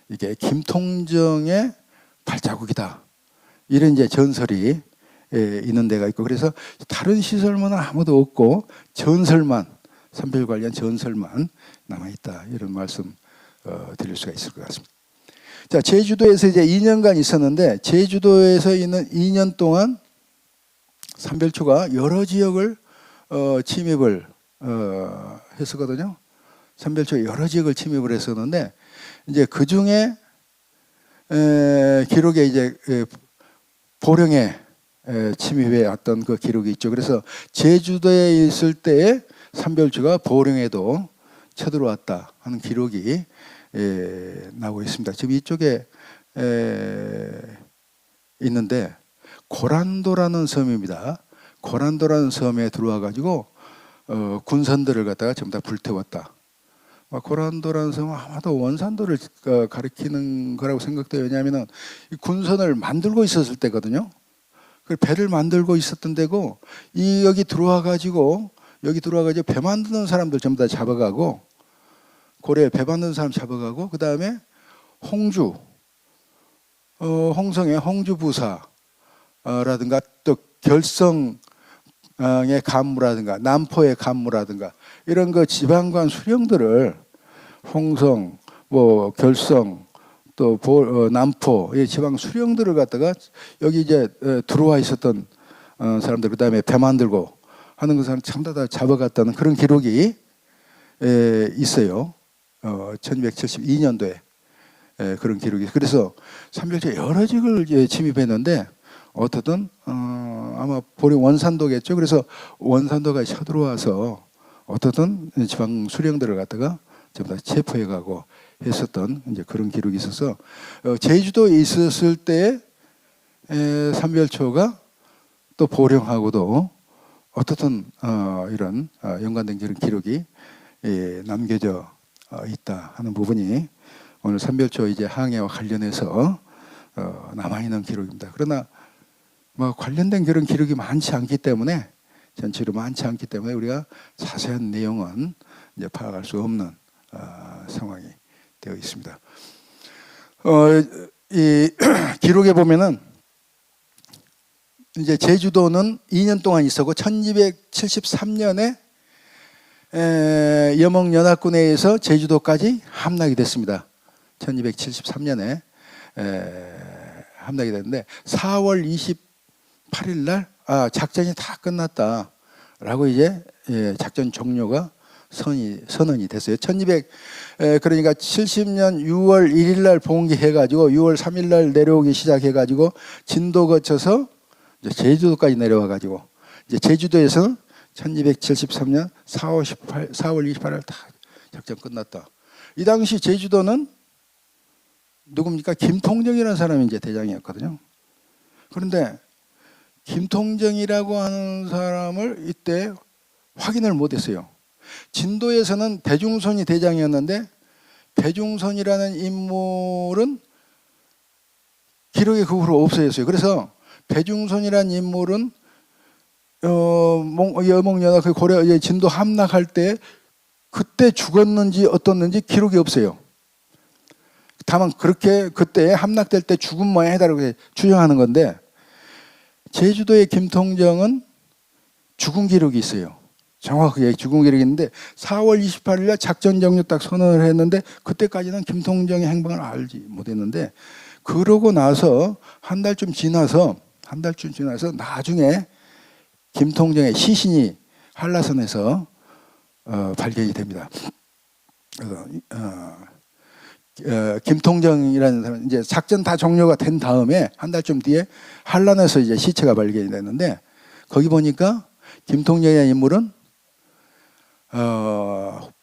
이게 김통정의 발자국이다. 이런 이제 전설이 있는 데가 있고 그래서 다른 시설물은 아무도 없고 전설만 삼별 관련 전설만 남아 있다. 이런 말씀 드릴 수가 있을 것 같습니다. 자, 제주도에서 이제 2년간 있었는데 제주도에서 있는 2년 동안 삼별초가 여러 지역을 침입을 했었거든요. 삼별초가 여러 지역을 침입을 했었는데 이제 그 중에 기록에 이제 보령에 침입해 왔던 그 기록이 있죠. 그래서 제주도에 있을 때에 삼별초가 보령에도 쳐들어왔다 하는 기록이 나오고 있습니다. 지금 이쪽에 있는데 고란도라는 섬입니다. 고란도라는 섬에 들어와 가지고 군선들을 갖다가 전부 다 불태웠다. 고란도라는 섬은 아마도 원산도를 가리키는 거라고 생각돼요. 왜냐하면 이 군선을 만들고 있었을 때거든요. 배를 만들고 있었던 데고 여기 들어와 가지고 배 만드는 사람들 전부 다 잡아가고 고려에 배 만드는 사람 잡아가고 그 다음에 홍주 홍성의 홍주 부사라든가 또 결성의 간무라든가 남포의 간무라든가 이런 그 지방관 수령들을 홍성 뭐 결성 또 남포 이 지방 수령들을 갖다가 여기 이제 들어와 있었던 사람들 그 다음에 배 만들고 하는 그 사람 전부 다 잡아갔다는 그런 기록이 있어요. 1272년도에 그런 기록이. 그래서 삼별초에 여러 직을 침입했는데 어떻든 아마 보령 원산도겠죠. 그래서 원산도가 쳐들어와서 어떻든 지방 수령들을 갖다가 전부 다 체포해가고 했었던 이제 그런 기록이 있어서 제주도에 있었을 때 삼별초가 또 보령하고도 어떻든 이런 연관된 그런 기록이 남겨져 있다 하는 부분이 오늘 삼별초 이제 항해와 관련해서 남아있는 기록입니다. 그러나 뭐 관련된 그런 기록이 많지 않기 때문에 전체로 많지 않기 때문에 우리가 자세한 내용은 이제 파악할 수 없는 상황이 되어 있습니다. 이 기록에 보면은 이제 제주도는 2년 동안 있었고 1273년에 여몽연합군에 의해서 제주도까지 함락이 됐습니다. 1273년에 함락이 됐는데 4월 28일 날 작전이 다 끝났다라고 이제 작전 종료가 선언이 됐어요. 그러니까 70년 6월 1일 날 봉기해가지고 6월 3일 날 내려오기 시작해가지고 진도 거쳐서 이제 제주도까지 내려와가지고 이제 제주도에서는 1273년 4월 28일 다 작전 끝났다. 이 당시 제주도는 누굽니까? 김통정이라는 사람이 이제 대장이었거든요. 그런데 김통정이라고 하는 사람을 이때 확인을 못했어요. 진도에서는 배중선이 대장이었는데 배중선이라는 인물은 기록에 그 후로 없어졌어요. 그래서 배중선이라는 인물은 여몽연합 그 고려 진도 함락할 때 그때 죽었는지 어떻는지 기록이 없어요. 다만 그렇게 그때 함락될 때 죽은 모양이다라고 추정하는 건데 제주도의 김통정은 죽은 기록이 있어요. 정확하게 죽은 기록이 있는데 4월 28일 날 작전 종료 딱 선언을 했는데 그때까지는 김통정의 행방을 알지 못했는데 그러고 나서 한 달쯤 지나서 나중에 김통정의 시신이 한라산에서 발견이 됩니다. 그래서 김통정이라는 사람 이제 작전 다 종료가 된 다음에 한 달쯤 뒤에 한란에서 이제 시체가 발견이 됐는데 거기 보니까 김통정이라는 인물은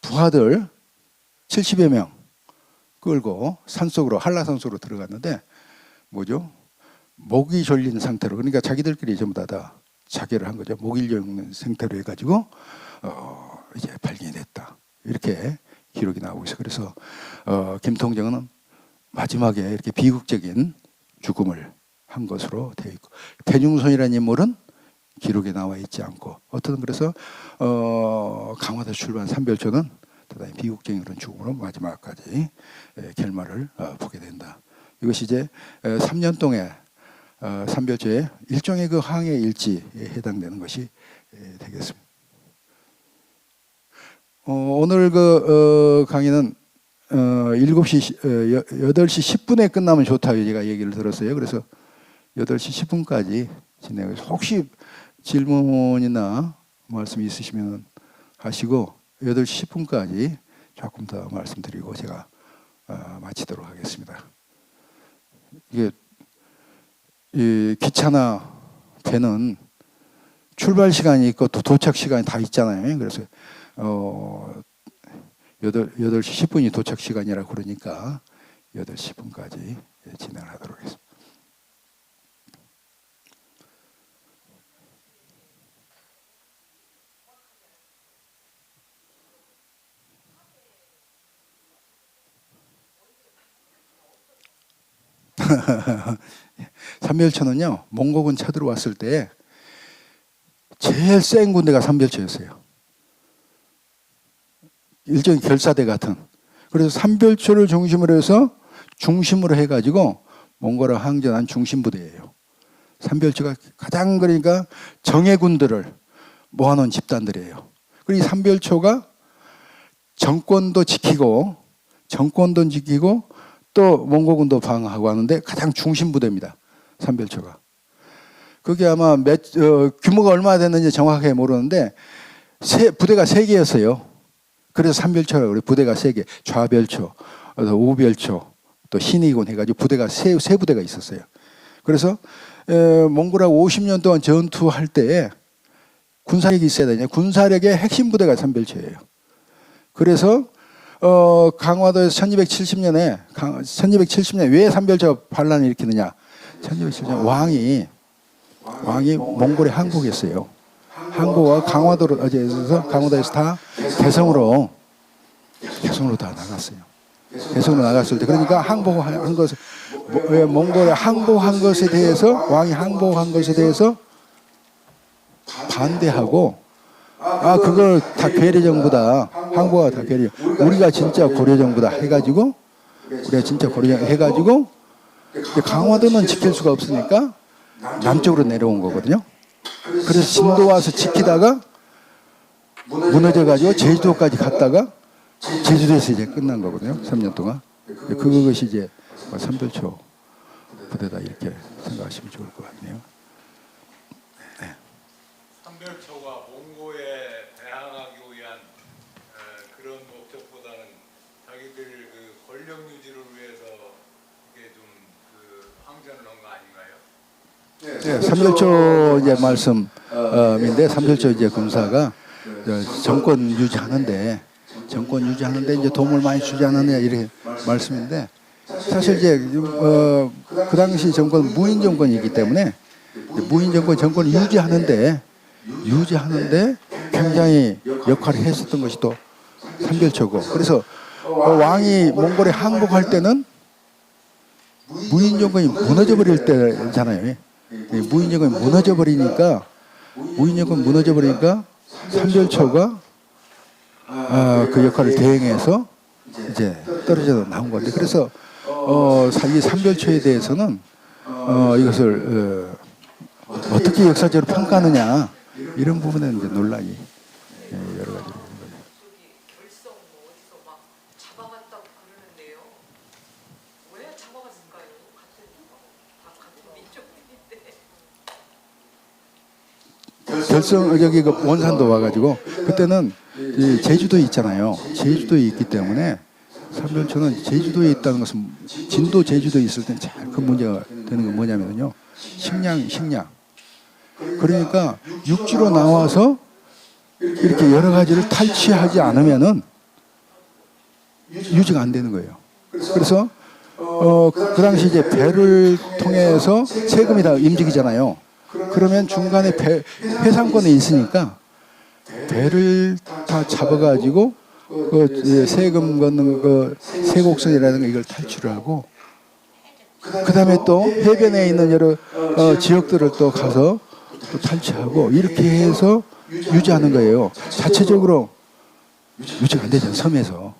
부하들 70여 명 끌고 산속으로 한라산 속으로 들어갔는데 뭐죠? 목이 졸린 상태로 그러니까 자기들끼리 전부 다 자결을 한 거죠. 목이 졸린 상태로 해가지고 이제 발견이 됐다. 이렇게 기록이 나오고 있어요. 그래서 김통정은 마지막에 이렇게 비극적인 죽음을 한 것으로 되어 있고 배중선이라는 인물은 기록에 나와 있지 않고 어떤 그래서 강화도 출발 삼별초는 대단히 비극적인 그런 죽음으로 마지막까지 결말을 보게 된다. 이것이 이제 3년 동안 삼별초의 일종의 그 항해 일지에 해당되는 것이 되겠습니다. 오늘 그 강의는 8시 10분에 끝나면 좋다고 제가 얘기를 들었어요. 그래서 8시 10분까지 진행해서 혹시 질문이나 말씀 있으시면 하시고 8시 10분까지 조금 더 말씀드리고 제가 마치도록 하겠습니다. 이게 이 기차나 배는 출발 시간이 있고 또 도착 시간이 다 있잖아요. 그래서 8시 10분이 도착 시간이라 그러니까 8시 10분까지 진행을 하도록 하겠습니다. 삼별초는요, 몽고군 쳐들어왔을 때 제일 센 군대가 삼별초였어요. 일종의 결사대 같은. 그래서 삼별초를 중심으로 해가지고 몽골을 항전한 중심부대예요. 삼별초가 가장 그러니까 정예군들을 모아놓은 집단들이에요. 그리고 이 삼별초가 정권도 지키고 또 몽고군도 방어하고 하는데 가장 중심부대입니다. 삼별초가. 그게 아마 규모가 얼마나 됐는지 정확하게 모르는데 부대가 3개였어요. 그래서 삼별초라고 그래요. 부대가 3개. 좌별초, 우별초, 또 신의군 해가지고 부대가 세 부대가 있었어요. 그래서 몽골하고 50년 동안 전투할 때 군사력이 있어야 되냐. 군사력의 핵심 부대가 삼별초예요. 그래서 강화도에서 1270년에 왜 삼별초가 반란을 일으키느냐. 1270년 왕이 몽골에 항복했어요. 항복과 강화도에서 다 개성으로 다 나갔어요. 개성으로 나갔을 때 그러니까 항복한 것을 몽골에 항복한 것에 대해서 왕이 항복한 것에 대해서 반대하고 그걸 다 괴뢰 정부다. 항복가 다 괴뢰. 우리가 진짜 고려 정부다 해가지고 강화도는 지킬 수가 없으니까 남쪽으로 내려온 거거든요. 그래서 진도 와서 지키다가 무너져가지고 제주도까지 갔다가 제주도에서 이제 끝난 거거든요. 3년 동안. 그것이 이제 삼별초 부대다 이렇게 생각하시면 좋을 것 같네요. 네. 삼별초가 몽고에 대항하기 위한 그런 목적보다는 자기들 그 권력 유지를 위해서 이게 좀 그 항전을 한 거 아닌가요? 네, 삼별초 이제 말씀인데 삼별초 이제 군사가 정권 유지하는데 이제 도움을 많이 주지 않느냐 이렇게 말씀인데 사실 이제 그 당시 정권 무인 정권이기 때문에 무인 정권을 유지하는데 굉장히 역할을 했었던 것이 또 삼별초고 그래서 왕이 몽골에 항복할 때는 무인 정권이 무너져 버릴 때잖아요. 무인 정권이 무너져 버리니까 삼별초가 그 역할을 대행해서 이제 떨어져 나온 건데 그래서 이 삼별초에 대해서는 이것을 어떻게 역사적으로 평가하느냐 이런 부분에는 이제 논란이 여러 가지로 있는 거죠. 결성 어디서 막 잡아갔다고 그러는데요. 왜 잡아갔을까요? 같은 민족인데. 결성 여기 그 원산도 와가지고 그때는 제주도에 있잖아요. 제주도에 있기 때문에 삼별초는 제주도에 있다는 것은 진도 제주도에 있을 때는 잘 그 문제가 되는 건 뭐냐면요. 식량. 그러니까 육지로 나와서 이렇게 여러 가지를 탈취하지 않으면은 유지가 안 되는 거예요. 그래서 그 당시 이제 배를 통해서 세금이 다 움직이잖아요. 그러면 중간에 해상권에 있으니까 배를 다 잡아가지고 그 세금 걷는 그 세곡선이라든가 이걸 탈출을 하고 그 다음에 또 해변에 있는 여러 지역들을 또 가서 또 탈취하고 이렇게 해서 유지하는 거예요. 자체적으로 유지가 안 되죠. 섬에서.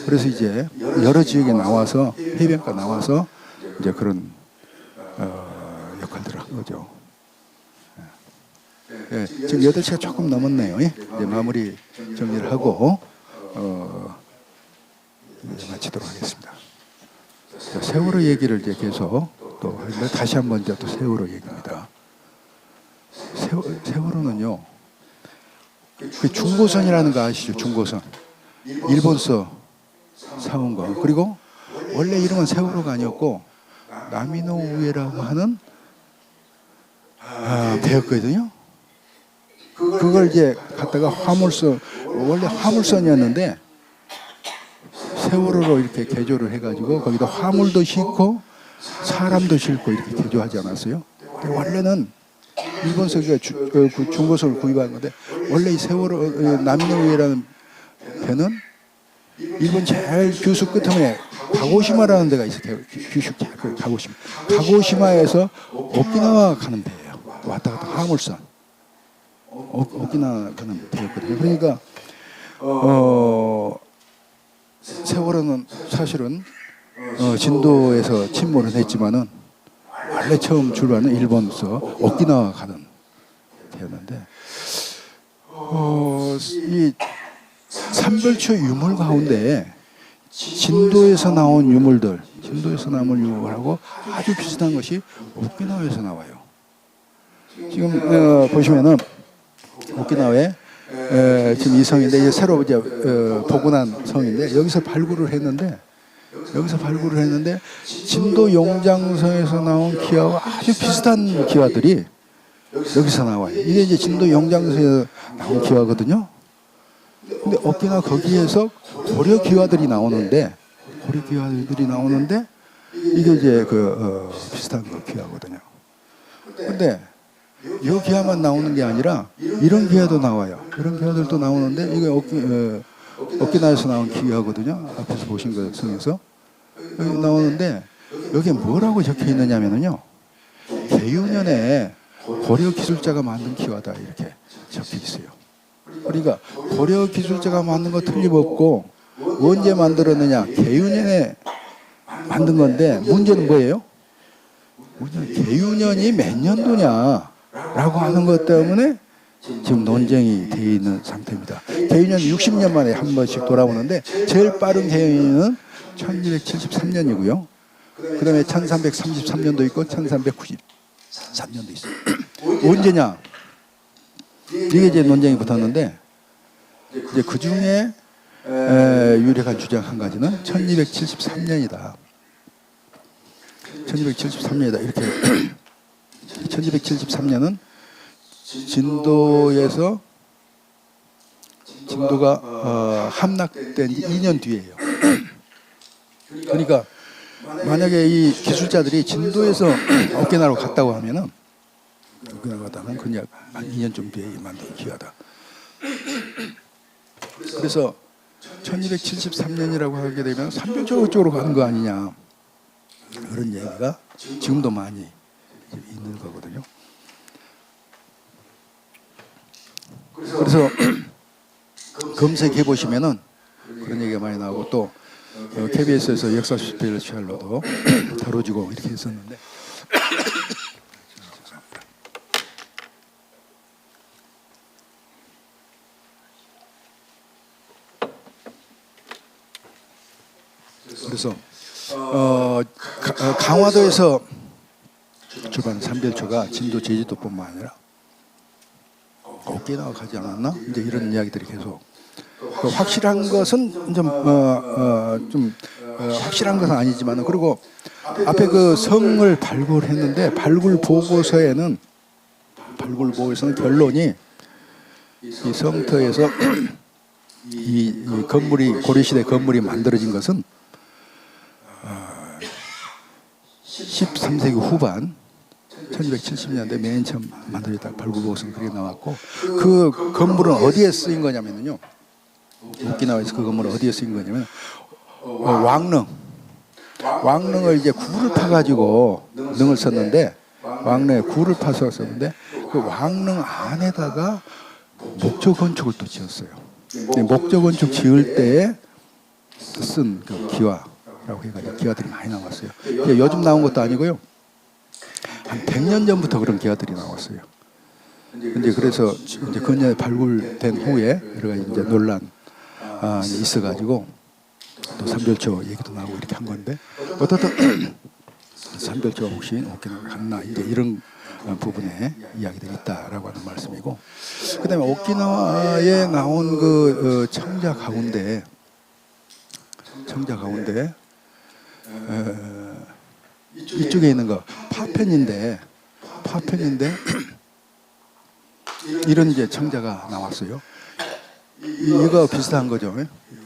그래서 이제 여러 지역에 나와서 해변가 나와서 이제 그런 역할들을 한 거죠. 예, 지금 8시가 조금 넘었네요. 예? 이제 마무리 정리를 하고 이제 마치도록 하겠습니다. 자, 세월호 얘기를 이제 계속 또 하는데 다시 한번 이제 또 세월호 얘기입니다. 세월호는요, 그 중고선이라는 거 아시죠? 중고선. 일본서 사온 거. 그리고 원래 이름은 세월호가 아니었고 나미노 우에라고 하는 배였거든요. 그걸 이제 갖다가 화물선, 원래 화물선이었는데 세월호로 이렇게 개조를 해가지고 거기다 화물도 싣고 사람도 싣고 이렇게 개조하지 않았어요? 원래는 일본서기가 그 중고선을 구입한 건데 원래 이 세월호 나미노우에라는 배는 일본 제일 규수 끝에 가고시마라는 데가 있어요. 규슈 가고시마. 가고시마에서 오키나와 가는 배예요. 왔다 갔다 화물선. 오키나와 가는 배였거든요. 그러니까 세월호는 사실은 진도에서 침몰을 했지만은 원래 처음 출발은 일본에서 오키나와 가는 배였는데 이 삼별초 유물 가운데 진도에서 나온 유물하고 아주 비슷한 것이 오키나와에서 나와요. 지금 보시면은 오키나와에 지금 이 성인데 이제 새로 이제 복원한 성인데 여기서 발굴을 했는데 진도 용장성에서 나온 기와와 아주 비슷한 기와들이 여기서 나와요. 이게 이제 진도 용장성에서 나온 기와거든요. 근데 오키나와 거기에서 고려 기와들이 나오는데 이게 이제 비슷한 기와거든요. 근데 이 기와만 나오는 게 아니라 이런 기와도 나와요. 이런 기와들도 나오는데 이게 오키나와에서 나온 기와거든요. 앞에서 보신 것 중에서 여기 나오는데 여기에 뭐라고 적혀 있느냐면요. 개유년에 고려 기술자가 만든 기와다 이렇게 적혀 있어요. 그러니까 고려 기술자가 만든 거 틀림없고 언제 만들었느냐? 개유년에 만든 건데 문제는 뭐예요? 개유년이 몇 년도냐라고 하는 것 때문에 지금 논쟁이 되어 있는 상태입니다. 개유년 60년 만에 한 번씩 돌아오는데 제일 빠른 개유년은 1273년이고요. 그 다음에 1333년도 있고 1393년도 있어요. 언제냐? 이게 이제 논쟁이 붙었는데 이제 그 중에 유력한 주장 한 가지는 1273년이다. 1273년이다. 이렇게 1273년은 진도가 함락된 지 2년 뒤에요. 그러니까 만약에 이 기술자들이 진도에서 오키나와로 갔다고 하면은 그냥 한 2년쯤 뒤에 만든 기와다. 그래서 1273년이라고 하게 되면 삼별초 쪽으로 가는 거 아니냐 그런 얘기가 지금도 많이 있는 거거든요. 그래서 검색해 보시면은 그런 얘기가 많이 나오고 또 KBS에서 역사 스페셜로도 다뤄지고 이렇게 했었는데 그래서 강화도에서 출발한 삼별초가 진도 제주도뿐만 아니라 오키나와 가지 않았나? 이제 이런 이야기들이 계속 확실한 것은 좀 확실한 것은 아니지만 그리고 앞에 그 성을 발굴했는데 발굴 보고서에는 결론이 이 성터에서 이 건물이 고려시대 건물이 만들어진 것은 13세기 후반 1270년대 맨 처음 만들어졌다 발굴 보고서는 그게 나왔고 그 건물은 어디에 쓰인 거냐면요. 오키나와에서 그 건물은 어디에 쓰인 거냐면 왕릉을 이제 굴을 파가지고 능을 썼는데 왕릉에 굴을 파서 썼는데 그 왕릉 안에다가 목조 건축을 또 지었어요. 목조 건축 지을 때에 쓴 그 기와라고 해가지고 기와들이 많이 나왔어요. 요즘 나온 것도 아니고요. 한 100년 전부터 그런 기와들이 나왔어요. 이제 그래서 이제 근년에 발굴된 후에 여러 가지 이제 논란 있어가지고 또 삼별초 얘기도 나오고 이렇게 한 건데 어떻든 삼별초 혹시 오키나와 갔나 이제 이런 부분에 이야기들이 있다라고 하는 말씀이고 그다음에 오키나와에 나온 그 청자 가운데 이쪽에 있는 거 파편인데 이런 이제 청자가 나왔어요. 이거 비슷한 거죠.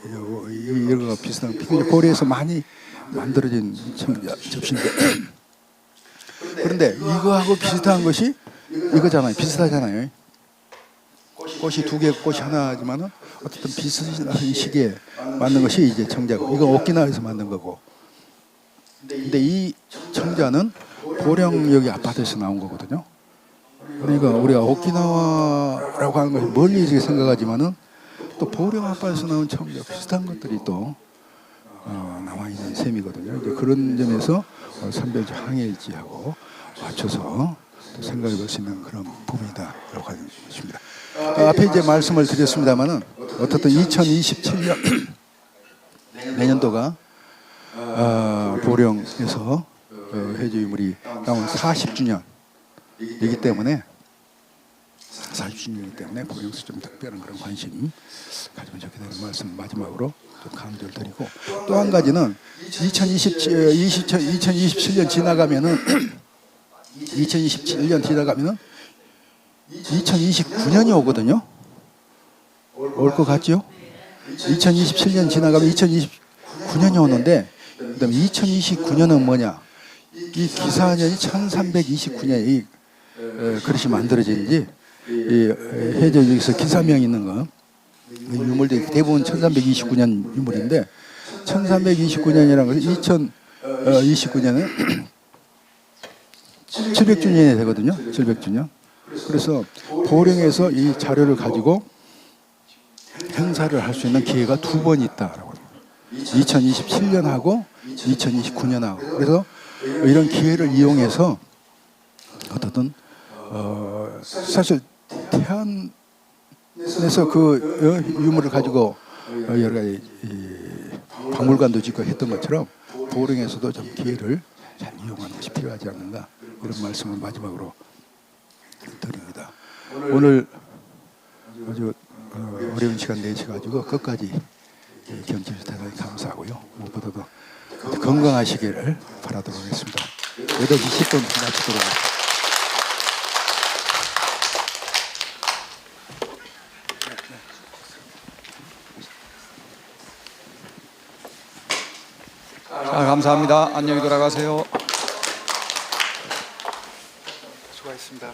이거 비슷한 고려에서 많이 만들어진 청자 접시인데 그런데 이거하고 비슷한 것이 이거잖아요. 비슷하잖아요. 꽃이 두 개, 꽃이 하나지만은 어쨌든 비슷한 시기에 만든 것이 이제 청자고 이거 오키나와에서 만든 거고 근데 이 청자는 보령역이 아파트에서 나온 거거든요. 그러니까 우리가 오키나와라고 하는 것을 멀리 이렇게 생각하지만은 또 보령 아파트에서 나온 청자 비슷한 것들이 또 나와 있는 셈이거든요. 이제 그런 점에서 삼별지 항해일지하고 맞춰서 또 생각해 볼 수 있는 그런 부분이다라고 하는 것입니다. 앞에 이제 말씀을 드렸습니다만은 어떻든 2027년 내년도가 보령에서 해저 유물이 나온 40주년이기 때문에 40주년이기 때문에 보령에서 좀 특별한 그런 관심 가지면 좋겠다는 말씀 마지막으로 좀 강조를 드리고, 또 한 가지는 2027년 지나가면은 2027년 지나가면은 2029년이 오거든요. 올 것 같죠? 2027년 지나가면 2029년이 오는데, 그다음에 2029년은 뭐냐? 이 기사년이 1329년에 이 그릇이 만들어진지, 이 해저역에서 기사명이 있는 거 유물들이 대부분 1329년 유물인데, 1329년이라는 것은 2029년은 700주년이 되거든요. 700주년. 그래서 보령에서 이 자료를 가지고 행사를 할 수 있는 기회가 두 번 있다라고. 2027년하고 2029년하고. 그래서 이런 기회를 이용해서 어떻든 사실 태안에서 그 유물을 가지고 여러 가지 박물관도 짓고 했던 것처럼 보령에서도 좀 기회를 잘 이용하는 것이 필요하지 않는가, 이런 말씀을 마지막으로 드립니다. 오늘 아주 어려운 시간 내셔가지고 끝까지 경청해주셔서 대단히 감사하고요. 무엇보다도 건강하시기를 바라도록 하겠습니다. 8시 10분 마치도록 하겠습니다. 감사합니다. 안녕히 돌아가세요. 수고하셨습니다.